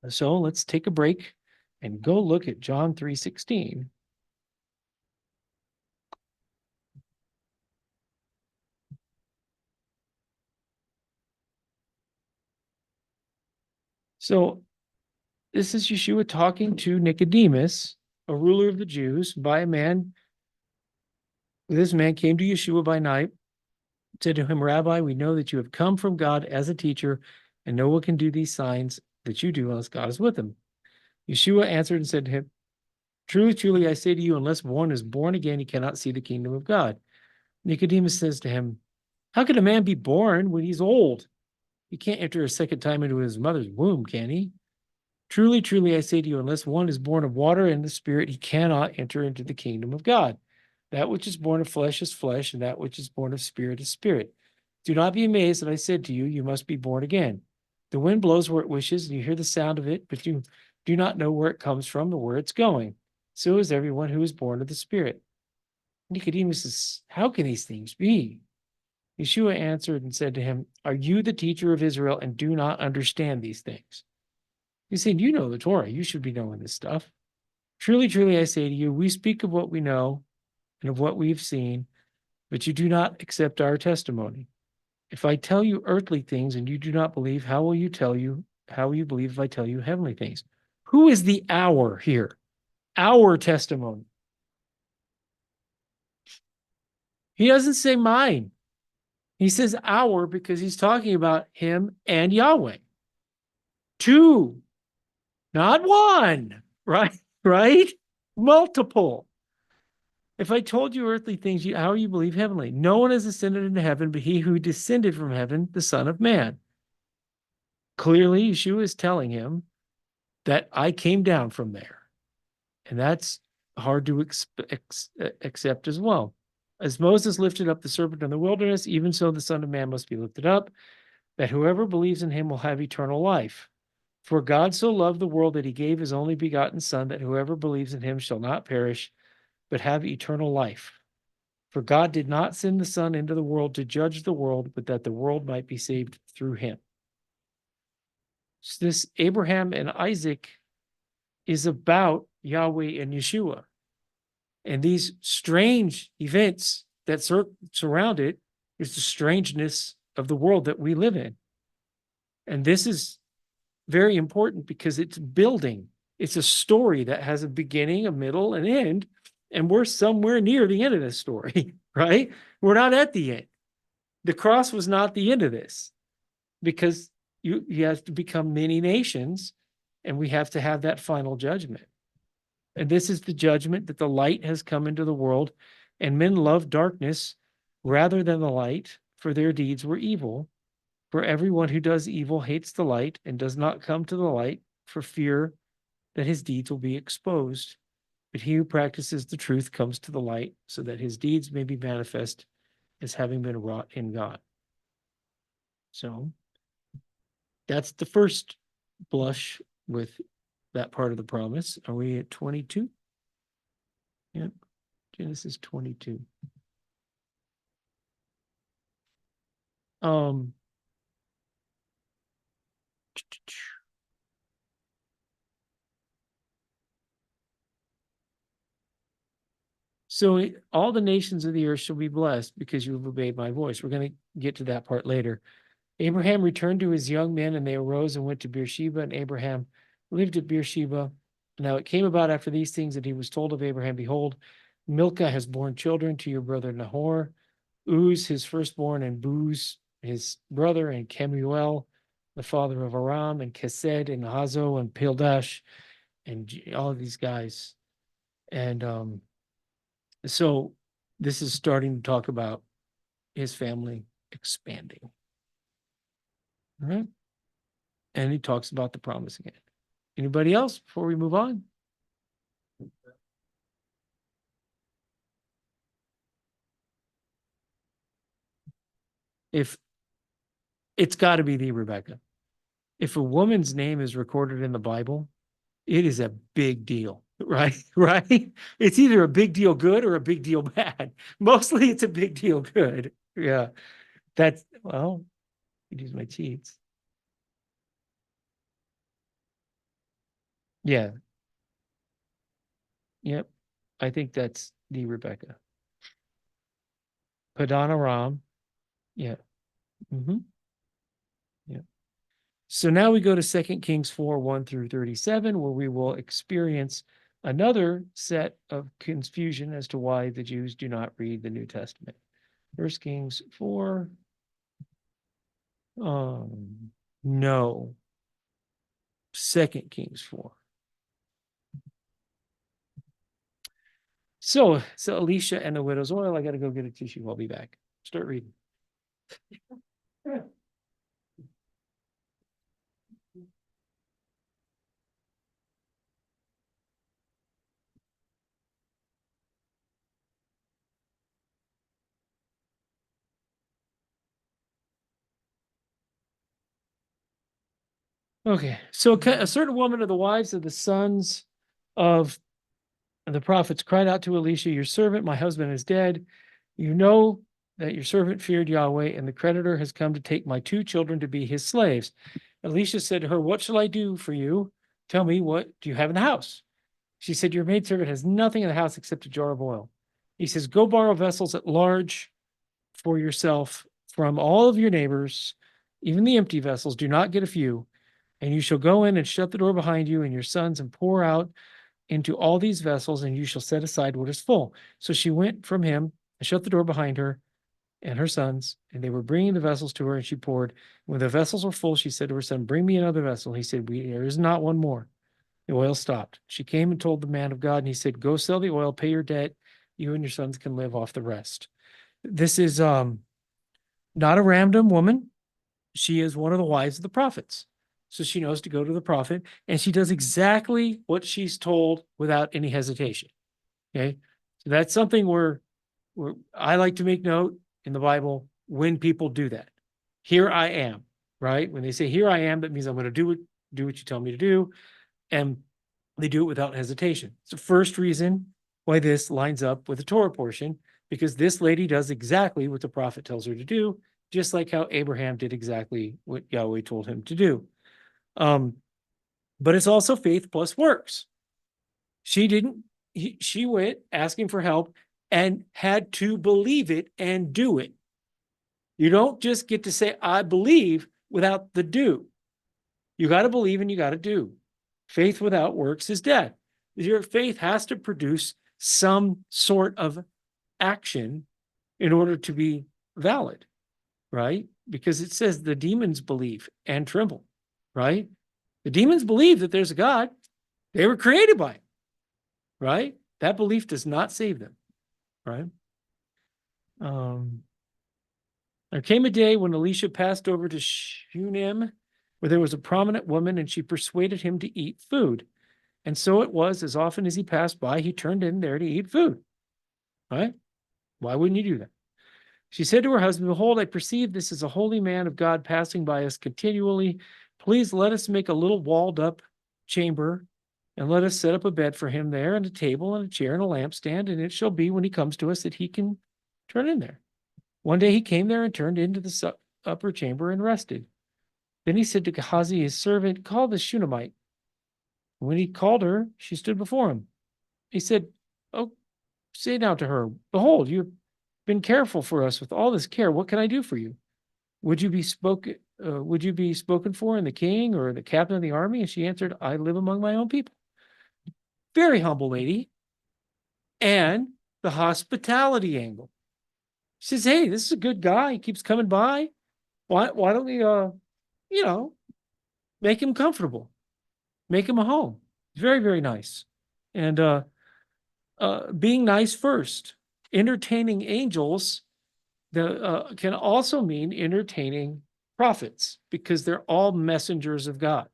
So let's take a break and go look at John 3:16. So this is Yeshua talking to Nicodemus, a ruler of the Jews, by a man. This man came to Yeshua by night, said to him, Rabbi, we know that you have come from God as a teacher, and no one can do these signs that you do unless God is with him. Yeshua answered and said to him, truly, truly, I say to you, unless one is born again, he cannot see the kingdom of God. Nicodemus says to him, how can a man be born when he's old? He can't enter a second time into his mother's womb, can he? Truly, truly, I say to you, unless one is born of water and the Spirit, he cannot enter into the kingdom of God. That which is born of flesh is flesh, and that which is born of spirit is spirit. Do not be amazed that I said to you, you must be born again. The wind blows where it wishes, and you hear the sound of it, but you do not know where it comes from or where it's going. So is everyone who is born of the Spirit. Nicodemus says, how can these things be? Yeshua answered and said to him, are you the teacher of Israel and do not understand these things? He's saying, you know the Torah. You should be knowing this stuff. Truly, truly, I say to you, we speak of what we know and of what we've seen, but you do not accept our testimony. If I tell you earthly things and you do not believe, how will you believe if I tell you heavenly things? Who is the our here? Our testimony. He doesn't say mine. He says our because he's talking about him and Yahweh. Two, not one, right? Multiple. If I told you earthly things, how you believe heavenly? No one has ascended into heaven, but he who descended from heaven, the Son of Man. Clearly, Yeshua is telling him that I came down from there. And that's hard to accept as well. As Moses lifted up the serpent in the wilderness, even so the Son of Man must be lifted up, that whoever believes in him will have eternal life. For God so loved the world that he gave his only begotten Son, that whoever believes in him shall not perish, but have eternal life. For God did not send the Son into the world to judge the world, but that the world might be saved through him. So this Abraham and Isaac is about Yahweh and Yeshua. And these strange events that surround it is the strangeness of the world that we live in. And this is very important because it's building. It's a story that has a beginning, a middle, an end, and we're somewhere near the end of this story, right? We're not at the end. The cross was not the end of this, because you have to become many nations, and we have to have that final judgment. And this is the judgment that the light has come into the world, and men love darkness rather than the light, for their deeds were evil. For everyone who does evil hates the light and does not come to the light for fear that his deeds will be exposed. But he who practices the truth comes to the light so that his deeds may be manifest as having been wrought in God. So that's the first blush with that part of the promise. Are we at 22? Yep. Genesis 22. So all the nations of the earth shall be blessed because you have obeyed my voice. We're going to get to that part later. Abraham returned to his young men, and they arose and went to Beersheba, and Abraham lived at Beersheba. Now it came about after these things that he was told of Abraham, behold, Milcah has borne children to your brother Nahor, Uz his firstborn, and Buz his brother, and Kemuel, the father of Aram, and Kesed, and Hazo, and Pildash, and all of these guys. And so this is starting to talk about his family expanding. All right. And he talks about the promise again. Anybody else before we move on? If it's got to be the Rebecca. If a woman's name is recorded in the Bible, it is a big deal, right? Right? It's either a big deal good or a big deal bad. Mostly it's a big deal good. Yeah. That's, well, I use my cheats. Yeah. Yep. I think that's the Rebecca. Padanaram. Yeah. Mm-hmm. Yeah. So now we go to 2 Kings 4, 1 through 37, where we will experience another set of confusion as to why the Jews do not read the New Testament. 1 Kings 4. No. 2 Kings 4. So Elisha and the widow's oil. I got to go get a tissue. I'll be back. Start reading. Okay, so a certain woman of the wives of the sons of the prophets cried out to Elisha, your servant, my husband is dead. You know that your servant feared Yahweh, and the creditor has come to take my 2 children to be his slaves. Elisha said to her, what shall I do for you? Tell me, what do you have in the house? She said, your maidservant has nothing in the house except a jar of oil. He says, go borrow vessels at large for yourself from all of your neighbors, even the empty vessels. Do not get a few. And you shall go in and shut the door behind you and your sons and pour out into all these vessels, and you shall set aside what is full. So she went from him and shut the door behind her and her sons, and they were bringing the vessels to her, and she poured. When the vessels were full, she said to her son, bring me another vessel. He said, there is not one more. The oil stopped. She came and told the man of God, and he said, go sell the oil, pay your debt, You and your sons can live off the rest. This is not a random woman. She is one of the wives of the prophets. So she knows to go to the prophet, and she does exactly what she's told without any hesitation. Okay. So that's something where I like to make note in the Bible when people do that. Here I am, right? When they say here I am, that means I'm going to do what you tell me to do. And they do it without hesitation. It's the first reason why this lines up with the Torah portion, because this lady does exactly what the prophet tells her to do, just like how Abraham did exactly what Yahweh told him to do. But it's also faith plus works. She went asking for help and had to believe it and do it. You don't just get to say, I believe without the do. You got to believe and you got to do. Faith without works is dead. Your faith has to produce some sort of action in order to be valid, right? Because it says the demons believe and tremble, right? The demons believe that there's a God. They were created by him, right? That belief does not save them, right? There came a day when Elisha passed over to Shunem, where there was a prominent woman, and she persuaded him to eat food. And so it was, as often as he passed by, he turned in there to eat food. Right? Why wouldn't you do that? She said to her husband, behold, I perceive this is a holy man of God passing by us continually. Please let us make a little walled up chamber, and let us set up a bed for him there, and a table and a chair and a lampstand, and it shall be when he comes to us that he can turn in there. One day he came there and turned into the upper chamber and rested. Then he said to Gehazi, his servant, call the Shunammite. When he called her, she stood before him. He said, oh, say now to her, behold, you have been careful for us with all this care. What can I do for you? Would you be spoken for in the king or the captain of the army? And she answered, I live among my own people. Very humble lady. And the hospitality angle. She says, hey, this is a good guy. He keeps coming by. Why don't we, make him comfortable, make him a home. Very, very nice. And being nice first. Entertaining angels can also mean entertaining prophets, because they're all messengers of God.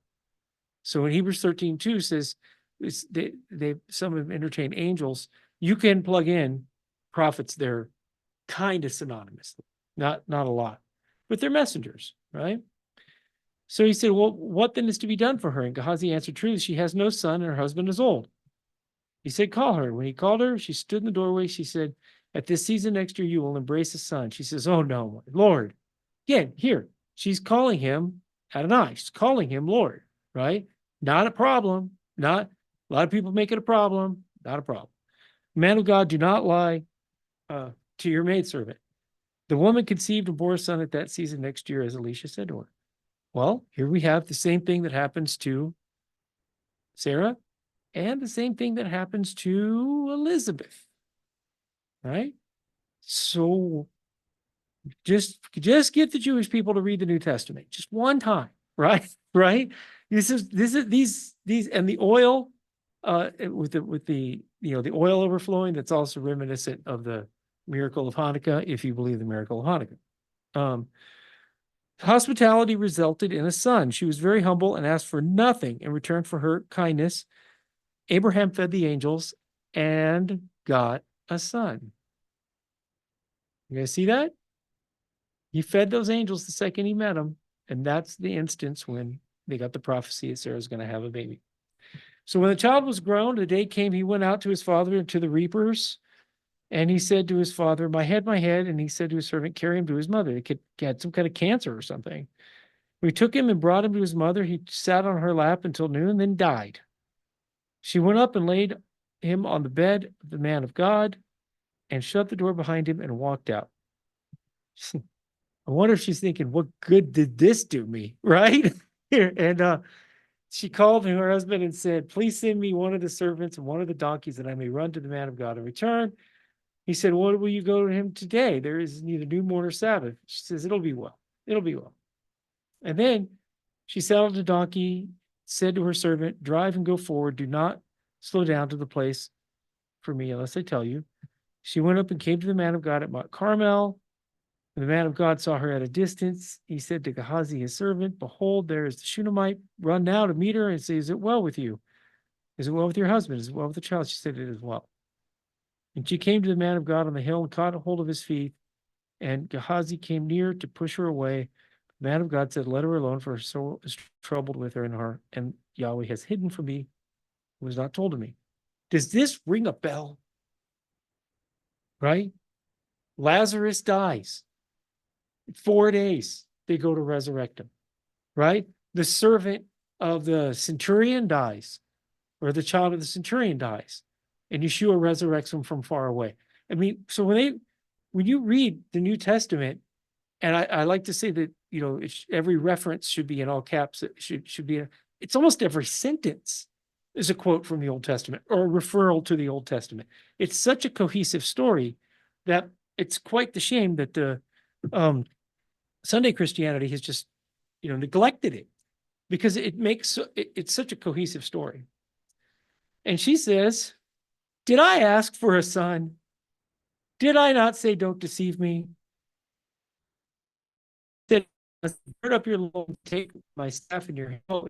So in Hebrews 13:2 says, some of them entertain angels. You can plug in prophets there kind of synonymously, not a lot, but they're messengers, right? So he said, well, what then is to be done for her? And Gehazi answered, truly, she has no son and her husband is old. He said, call her. When he called her, she stood in the doorway. She said, at this season next year, you will embrace a son. She says, oh no, Lord. Again, here, she's calling him Adonai. She's calling him Lord, right? Not a problem. Not a lot of people make it a problem. Not a problem. Man of God, do not lie to your maidservant. The woman conceived and bore a son at that season next year, as Elisha said to her. Well, here we have the same thing that happens to Sarah and the same thing that happens to Elizabeth, right? So just get the Jewish people to read the New Testament just one time, right? Right? These and the oil with the the oil overflowing, that's also reminiscent of the miracle of Hanukkah, if you believe the miracle of Hanukkah. Hospitality resulted in a son. She was very humble and asked for nothing in return for her kindness. Abraham fed the angels and got a son. You guys see that? He fed those angels the second he met them, and that's the instance when they got the prophecy that Sarah's going to have a baby. So when the child was grown, the day came, he went out to his father and to the reapers. And he said to his father, my head. And he said to his servant, carry him to his mother. He had some kind of cancer or something. We took him and brought him to his mother. He sat on her lap until noon, then died. She went up and laid him on the bed of the man of God and shut the door behind him and walked out. I wonder if she's thinking, what good did this do me? Right? And she called her husband and said, please send me one of the servants and one of the donkeys that I may run to the man of God and return. He said, what will you go to him today? There is neither new moon nor Sabbath. She says, it'll be well. It'll be well. And then she saddled the donkey, said to her servant, drive and go forward. Do not slow down to the place for me unless I tell you. She went up and came to the man of God at Mount Carmel. When the man of God saw her at a distance, he said to Gehazi, his servant, behold, there is the Shunammite. Run now to meet her and say, is it well with you? Is it well with your husband? Is it well with the child? She said, it is well. And she came to the man of God on the hill and caught hold of his feet. And Gehazi came near to push her away. The man of God said, let her alone, for her soul is troubled with her in her, and Yahweh has hidden from me, who was not told to me. Does this ring a bell? Right? Lazarus dies. 4 days, they go to resurrect him. Right? The servant of the centurion dies, or the child of the centurion dies, and Yeshua resurrects him from far away. I mean, so when you read the New Testament, and I like to say that, you know, every reference should be in all caps. It should be, it's almost every sentence is a quote from the Old Testament or a referral to the Old Testament. It's such a cohesive story that it's quite the shame that the Sunday Christianity has just, you know, neglected it, because it's such a cohesive story. And she says, did I ask for a son? Did I not say, don't deceive me? Said, gird up your loins, take my staff in your hand. Oh,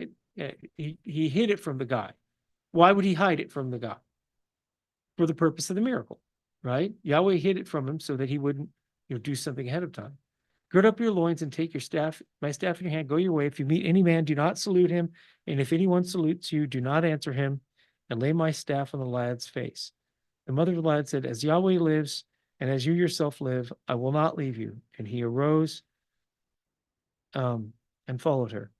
he hid it from the guy. Why would he hide it from the guy? For the purpose of the miracle, right? Yahweh hid it from him so that he wouldn't, you know, do something ahead of time. Gird up your loins and take your staff, my staff in your hand, go your way. If you meet any man, do not salute him. And if anyone salutes you, do not answer him, and lay my staff on the lad's face. The mother of the lad said, as Yahweh lives, and as you yourself live, I will not leave you. And he arose and followed her.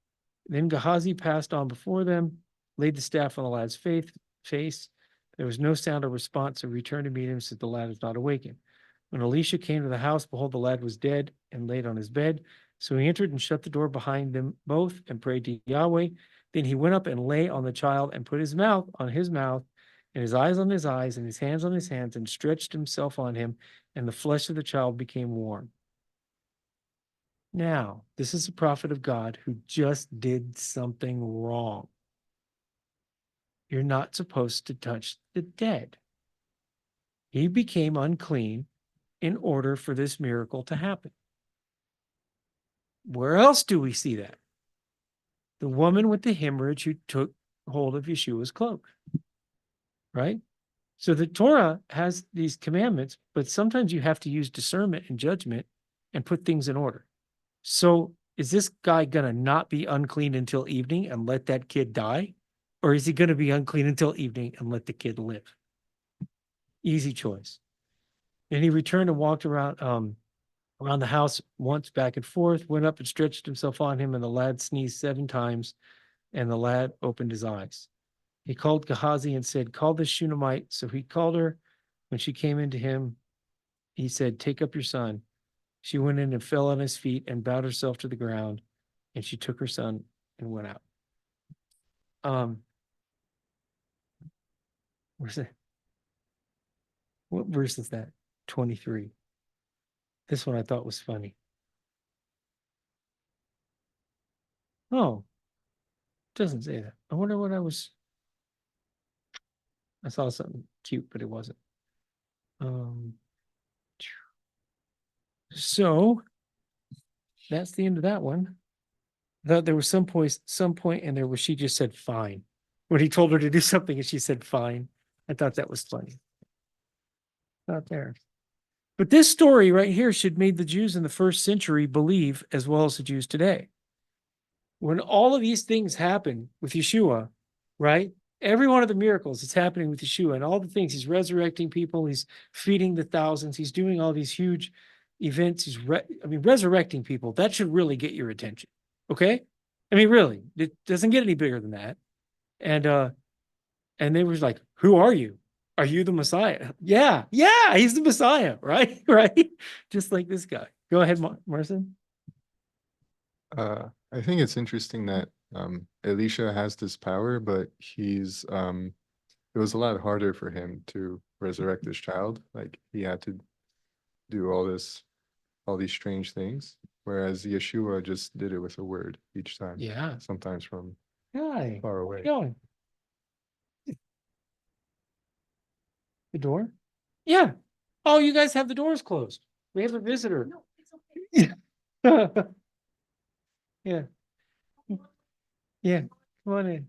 Then Gehazi passed on before them, laid the staff on the lad's face. There was no sound or response, so he returned to meet him, since the lad was not awakened. When Elisha came to the house, behold, the lad was dead and laid on his bed. So he entered and shut the door behind them both and prayed to Yahweh. Then he went up and lay on the child and put his mouth on his mouth and his eyes on his eyes and his hands on his hands, and stretched himself on him, and the flesh of the child became warm. Now, this is a prophet of God who just did something wrong. You're not supposed to touch the dead. He became unclean in order for this miracle to happen. Where else do we see that? The woman with the hemorrhage who took hold of Yeshua's cloak, right? So the Torah has these commandments, but sometimes you have to use discernment and judgment and put things in order. So is this guy going to not be unclean until evening and let that kid die? Or is he going to be unclean until evening and let the kid live? Easy choice. And he returned and walked around the house once back and forth, went up and stretched himself on him, and the lad sneezed 7 times, and the lad opened his eyes. He called Gehazi and said, call this Shunammite. So he called her. When she came into him, he said, take up your son. She went in and fell on his feet and bowed herself to the ground, and she took her son and went out. Where's it? What verse is that? 23. This one I thought was funny. Oh, doesn't say that. I wonder what I saw something cute, but it wasn't. So that's the end of that one. I thought there was some point in there where she just said fine. When he told her to do something and she said fine. I thought that was funny. Not there. But this story right here should make the Jews in the first century believe as well as the Jews today. When all of these things happen with Yeshua, right? Every one of the miracles that's happening with Yeshua and all the things, he's resurrecting people, he's feeding the thousands, he's doing all these huge events, resurrecting people, that should really get your attention. Okay? I mean, really, it doesn't get any bigger than that. And they were like, who are you? Are you the Messiah? Yeah, he's the Messiah, right? Right? Just like this guy. Go ahead, Marcin. I think it's interesting that Elisha has this power, but it was a lot harder for him to resurrect this child. Like he had to do all these strange things, whereas Yeshua just did it with a word each time. Yeah. Sometimes from Hi. far Where away. you going? The door? Yeah. Oh, you guys have the doors closed. We have a visitor. Yeah. Yeah, come on in.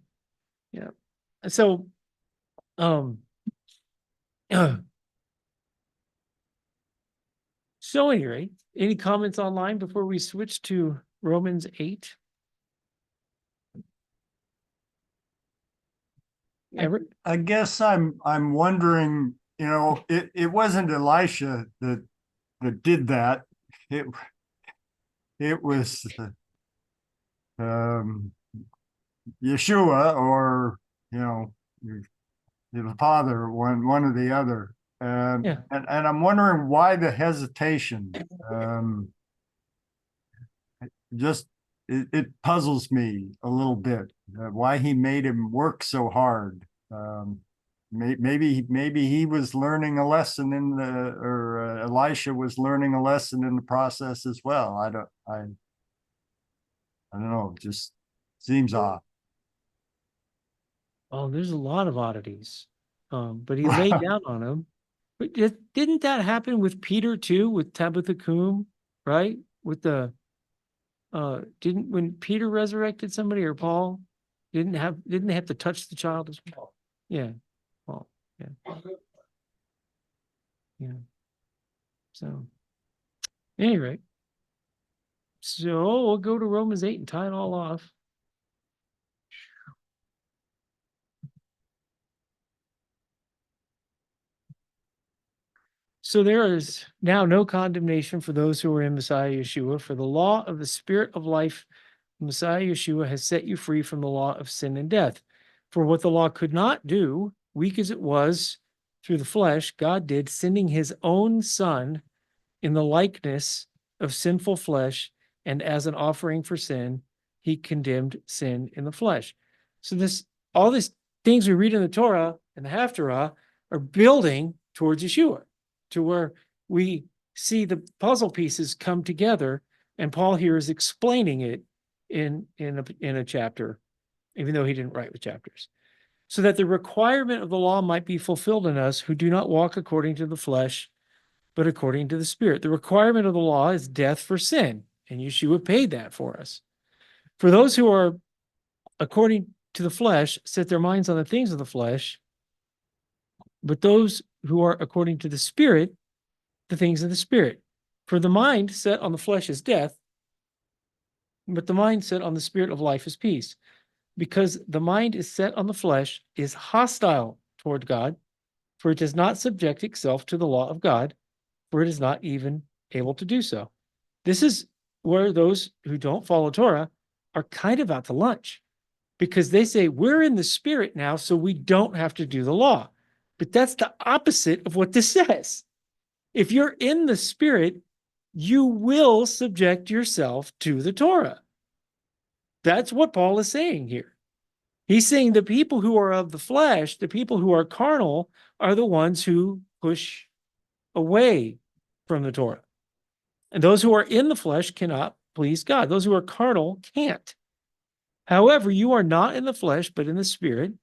Yeah. So, um, so anyway, any comments online before we switch to Romans 8? Ever? I guess I'm wondering, it wasn't Elisha that did that. It was um Yeshua, or the father, one or the other. Yeah. And I'm wondering why the hesitation. Just it puzzles me a little bit, why he made him work so hard. Maybe he was learning a lesson or Elisha was learning a lesson in the process as well. I don't know. It just seems odd. Oh, there's a lot of oddities. But he laid down on him. But didn't that happen with Peter too, with Tabitha Cum, right? With the didn't when Peter resurrected somebody, or Paul didn't they have to touch the child as well? Yeah. Paul. Yeah. Yeah. So anyway. So we'll go to Romans 8 and tie it all off. So there is now no condemnation for those who are in Messiah Yeshua, for the law of the Spirit of life, Messiah Yeshua, has set you free from the law of sin and death. For what the law could not do, weak as it was through the flesh, God did, sending his own Son in the likeness of sinful flesh, and as an offering for sin, he condemned sin in the flesh. So all these things we read in the Torah and the Haftarah are building towards Yeshua, to where we see the puzzle pieces come together, and Paul here is explaining it in a chapter, even though he didn't write with chapters, so that the requirement of the law might be fulfilled in us who do not walk according to the flesh, but according to the Spirit. The requirement of the law is death for sin, and Yeshua paid that for us. For those who are according to the flesh set their minds on the things of the flesh, but those who are according to the Spirit, the things of the Spirit. For the mind set on the flesh is death, but the mind set on the Spirit of life is peace. Because the mind is set on the flesh is hostile toward God, for it does not subject itself to the law of God, for it is not even able to do so. This is where those who don't follow Torah are kind of out to lunch, because they say we're in the Spirit now, so we don't have to do the law. But that's the opposite of what this says. If you're in the Spirit, you will subject yourself to the Torah. That's what Paul is saying here. He's saying the people who are of the flesh, the people who are carnal, are the ones who push away from the Torah. And those who are in the flesh cannot please God. Those who are carnal can't. However, you are not in the flesh, but in the Spirit,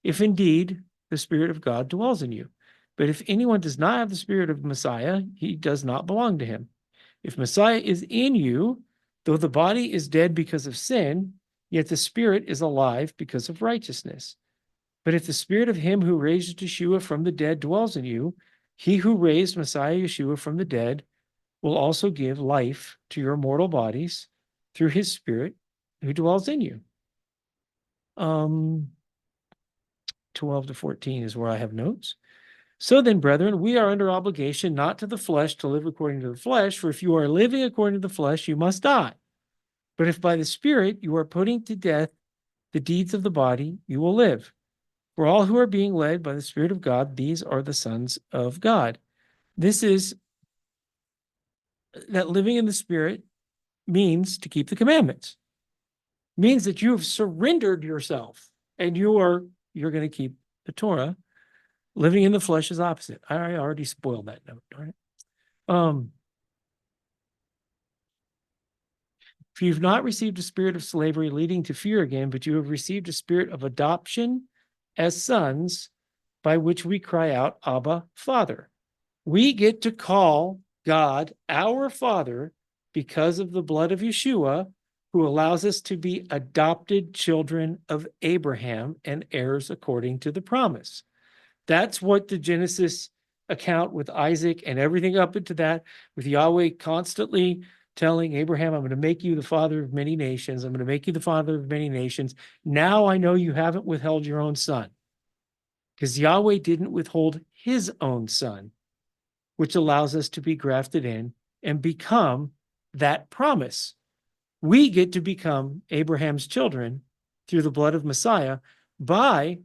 if indeed the Spirit of God dwells in you. But if anyone does not have the Spirit of Messiah, he does not belong to him. If Messiah is in you, though the body is dead because of sin, yet the Spirit is alive because of righteousness. But if the Spirit of him who raised Yeshua from the dead dwells in you, he who raised Messiah Yeshua from the dead will also give life to your mortal bodies through his Spirit who dwells in you. 12 to 14 is where I have notes. So then, brethren, we are under obligation not to the flesh to live according to the flesh, for if you are living according to the flesh, you must die. But if by the Spirit you are putting to death the deeds of the body, you will live. For all who are being led by the Spirit of God, these are the sons of God. This is that living in the Spirit means to keep the commandments. Means that you have surrendered yourself and you're going to keep the Torah. Living in the flesh is opposite. I already spoiled that note. Darn it. If you've not received a spirit of slavery leading to fear again, but you have received a spirit of adoption as sons, by which we cry out, Abba, Father. We get to call God our Father because of the blood of Yeshua, who allows us to be adopted children of Abraham and heirs according to the promise. That's what the Genesis account with Isaac and everything up into that, with Yahweh constantly telling Abraham, I'm going to make you the father of many nations. I'm going to make you the father of many nations. Now I know you haven't withheld your own son, because Yahweh didn't withhold his own son, which allows us to be grafted in and become that promise. We get to become Abraham's children through the blood of Messiah by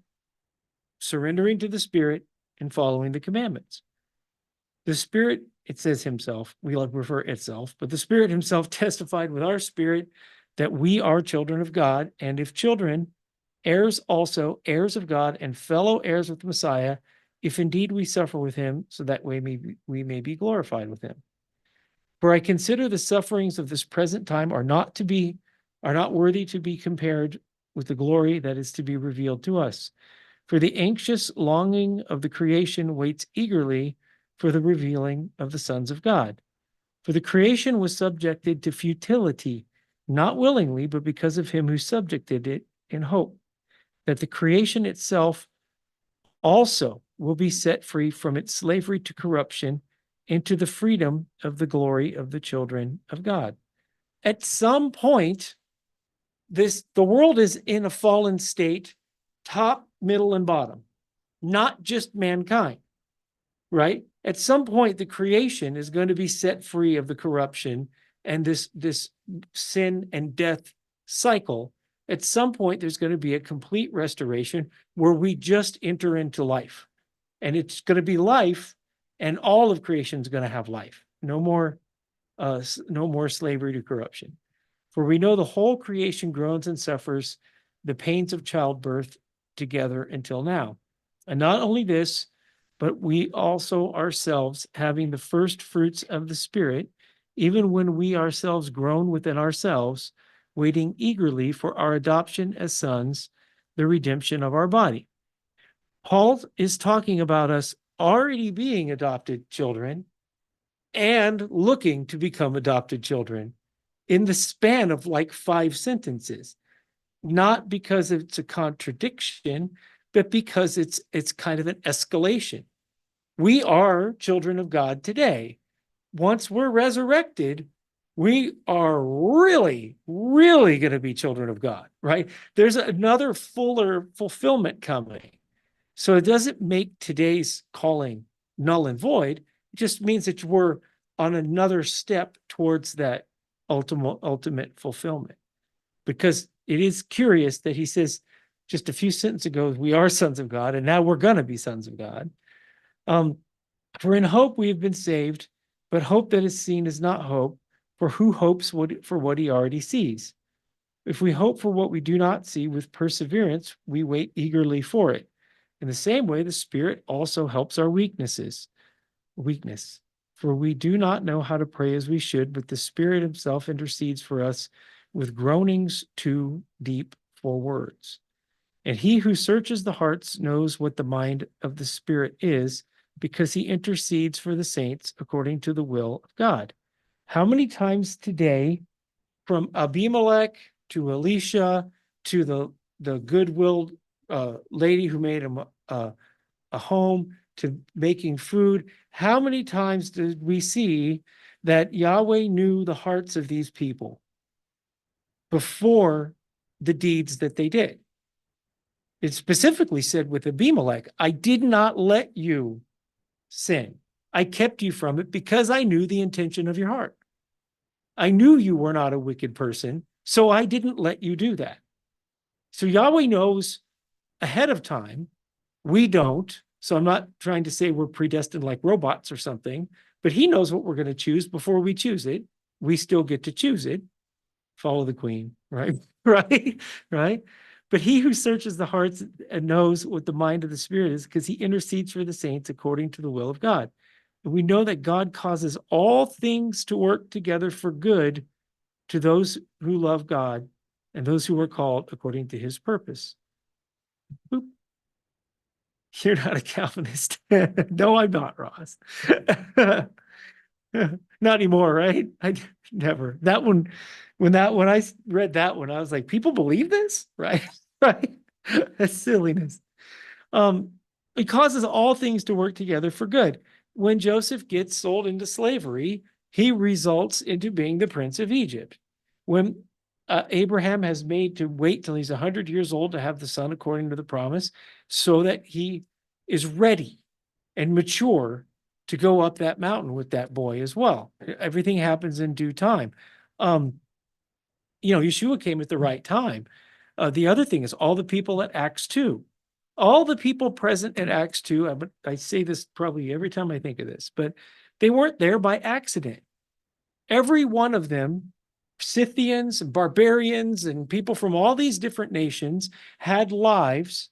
surrendering to the Spirit and following the commandments. The Spirit, it says himself, we like refer itself, but the Spirit himself testified with our spirit that we are children of God, and if children, heirs also, heirs of God, and fellow heirs with the Messiah, if indeed we suffer with him, so that we may be glorified with him. For I consider the sufferings of this present time are not worthy to be compared with the glory that is to be revealed to us. For the anxious longing of the creation waits eagerly for the revealing of the sons of God. For the creation was subjected to futility, not willingly, but because of him who subjected it in hope, that the creation itself also will be set free from its slavery to corruption into the freedom of the glory of the children of God. At some point, the world is in a fallen state, top, middle, and bottom, not just mankind, right? At some point, the creation is going to be set free of the corruption and this sin and death cycle. At some point, there's going to be a complete restoration where we just enter into life. And it's going to be life, and all of creation is going to have life. No more slavery to corruption. For we know the whole creation groans and suffers the pains of childbirth together until now. And not only this, but we also ourselves, having the first fruits of the Spirit, even when we ourselves groan within ourselves, waiting eagerly for our adoption as sons, the redemption of our body. Paul is talking about us already being adopted children and looking to become adopted children in the span of like 5 sentences, not because it's a contradiction, but because it's kind of an escalation. We are children of God today. Once we're resurrected, we are really, really going to be children of God, right? There's another fuller fulfillment coming. So it doesn't make today's calling null and void. It just means that we're on another step towards that ultimate fulfillment. Because it is curious that he says just a few sentences ago, we are sons of God, and now we're going to be sons of God. For in hope we have been saved, but hope that is seen is not hope, for who hopes for what he already sees? If we hope for what we do not see with perseverance, we wait eagerly for it. In the same way, the Spirit also helps our weakness. For we do not know how to pray as we should, but the Spirit himself intercedes for us with groanings too deep for words. And he who searches the hearts knows what the mind of the Spirit is, because he intercedes for the saints according to the will of God. How many times today, from Abimelech to Elisha to the goodwill lady who made him a home, to making food, how many times did we see that Yahweh knew the hearts of these people before the deeds that they did? It specifically said with Abimelech, I did not let you sin. I kept you from it because I knew the intention of your heart. I knew you were not a wicked person, so I didn't let you do that. So Yahweh knows ahead of time. We don't. So I'm not trying to say we're predestined like robots or something, but he knows what we're going to choose before we choose it. We still get to choose it. Follow the queen, right? Right? But he who searches the hearts and knows what the mind of the Spirit is, because he intercedes for the saints according to the will of God. And we know that God causes all things to work together for good to those who love God and those who are called according to his purpose. Boop. You're not a Calvinist. No, I'm not, Ross. Not anymore, right? I never. That one, when I read that one, I was like, people believe this, right? Right? That's silliness. It causes all things to work together for good. When Joseph gets sold into slavery, he results into being the prince of Egypt. When Abraham has made to wait till he's 100 years old to have the son according to the promise, so that he is ready and mature to go up that mountain with that boy as well. Everything happens in due time. Yeshua came at the right time. The other thing is all the people at Acts 2. All the people present at Acts 2, I say this probably every time I think of this, but they weren't there by accident. Every one of them, Scythians and barbarians and people from all these different nations, had lives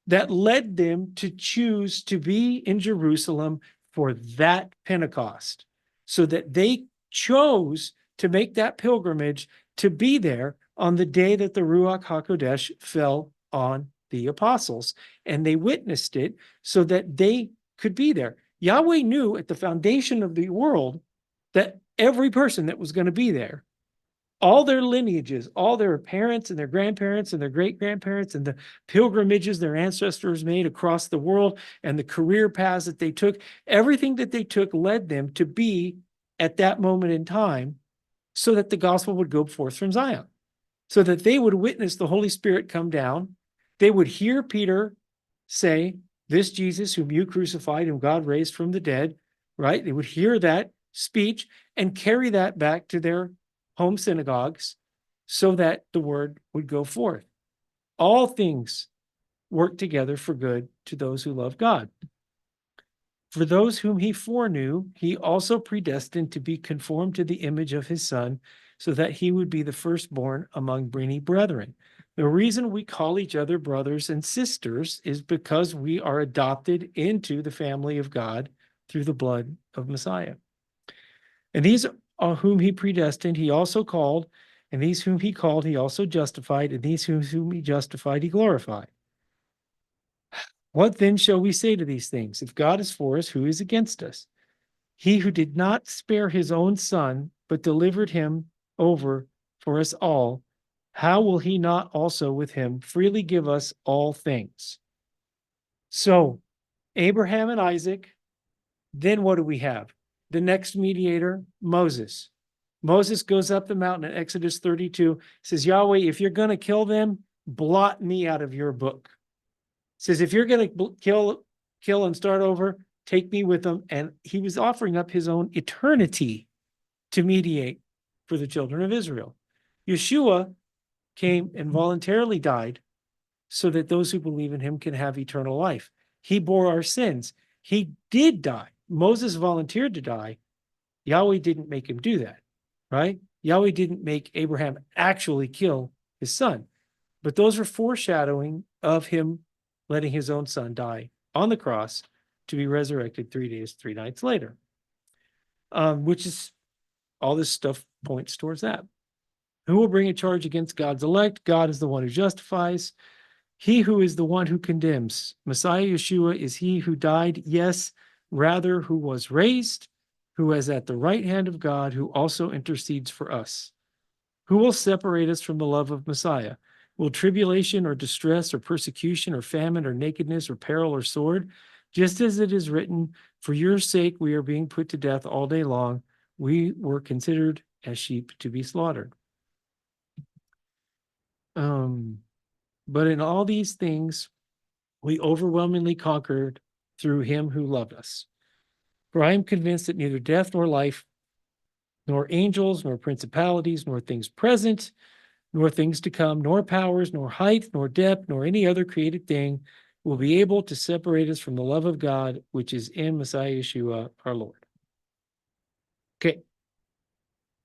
that led them to choose to be in Jerusalem for that Pentecost, so that they chose to make that pilgrimage to be there on the day that the Ruach HaKodesh fell on the apostles, and they witnessed it so that they could be there. Yahweh knew at the foundation of the world that every person that was going to be there, all their lineages, all their parents and their grandparents and their great-grandparents and the pilgrimages their ancestors made across the world and the career paths that they took, everything that they took led them to be at that moment in time so that the gospel would go forth from Zion, so that they would witness the Holy Spirit come down. They would hear Peter say, "This Jesus whom you crucified, whom God raised from the dead," right? They would hear that speech and carry that back to their home synagogues so that the word would go forth. All things work together for good to those who love God. For those whom he foreknew, he also predestined to be conformed to the image of his Son, so that he would be the firstborn among many brethren. The reason we call each other brothers and sisters is because we are adopted into the family of God through the blood of Messiah. And these are whom he predestined, he also called, and these whom he called, he also justified, and these whom he justified, he glorified. What then shall we say to these things? If God is for us, who is against us? He who did not spare his own son, but delivered him over for us all, how will he not also with him freely give us all things? So, Abraham and Isaac, then what do we have? The next mediator, Moses. Moses goes up the mountain in Exodus 32, says, Yahweh, if you're going to kill them, blot me out of your book. Says, if you're going to kill and start over, take me with them. And he was offering up his own eternity to mediate for the children of Israel. Yeshua came and voluntarily died so that those who believe in him can have eternal life. He bore our sins. He did die. Moses volunteered to die. Yahweh didn't make him do that, right? Yahweh didn't make Abraham actually kill his son. But those are foreshadowing of him letting his own son die on the cross to be resurrected 3 days, 3 nights later, which is all this stuff points towards that. Who will bring a charge against God's elect? God is the one who justifies. He who is the one who condemns. Messiah Yeshua is he who died, yes, rather who was raised, who is at the right hand of God, who also intercedes for us. Who will separate us from the love of Messiah? Will tribulation or distress or persecution or famine or nakedness or peril or sword? Just as it is written, for your sake we are being put to death all day long. We were considered as sheep to be slaughtered. But in all these things, we overwhelmingly conquered through him who loved us. For I am convinced that neither death nor life, nor angels, nor principalities, nor things present, nor things to come, nor powers, nor height, nor depth, nor any other created thing will be able to separate us from the love of God, which is in Messiah Yeshua, our Lord. Okay.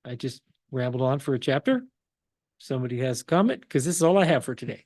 I just rambled on for a chapter. Somebody has a comment, because this is all I have for today.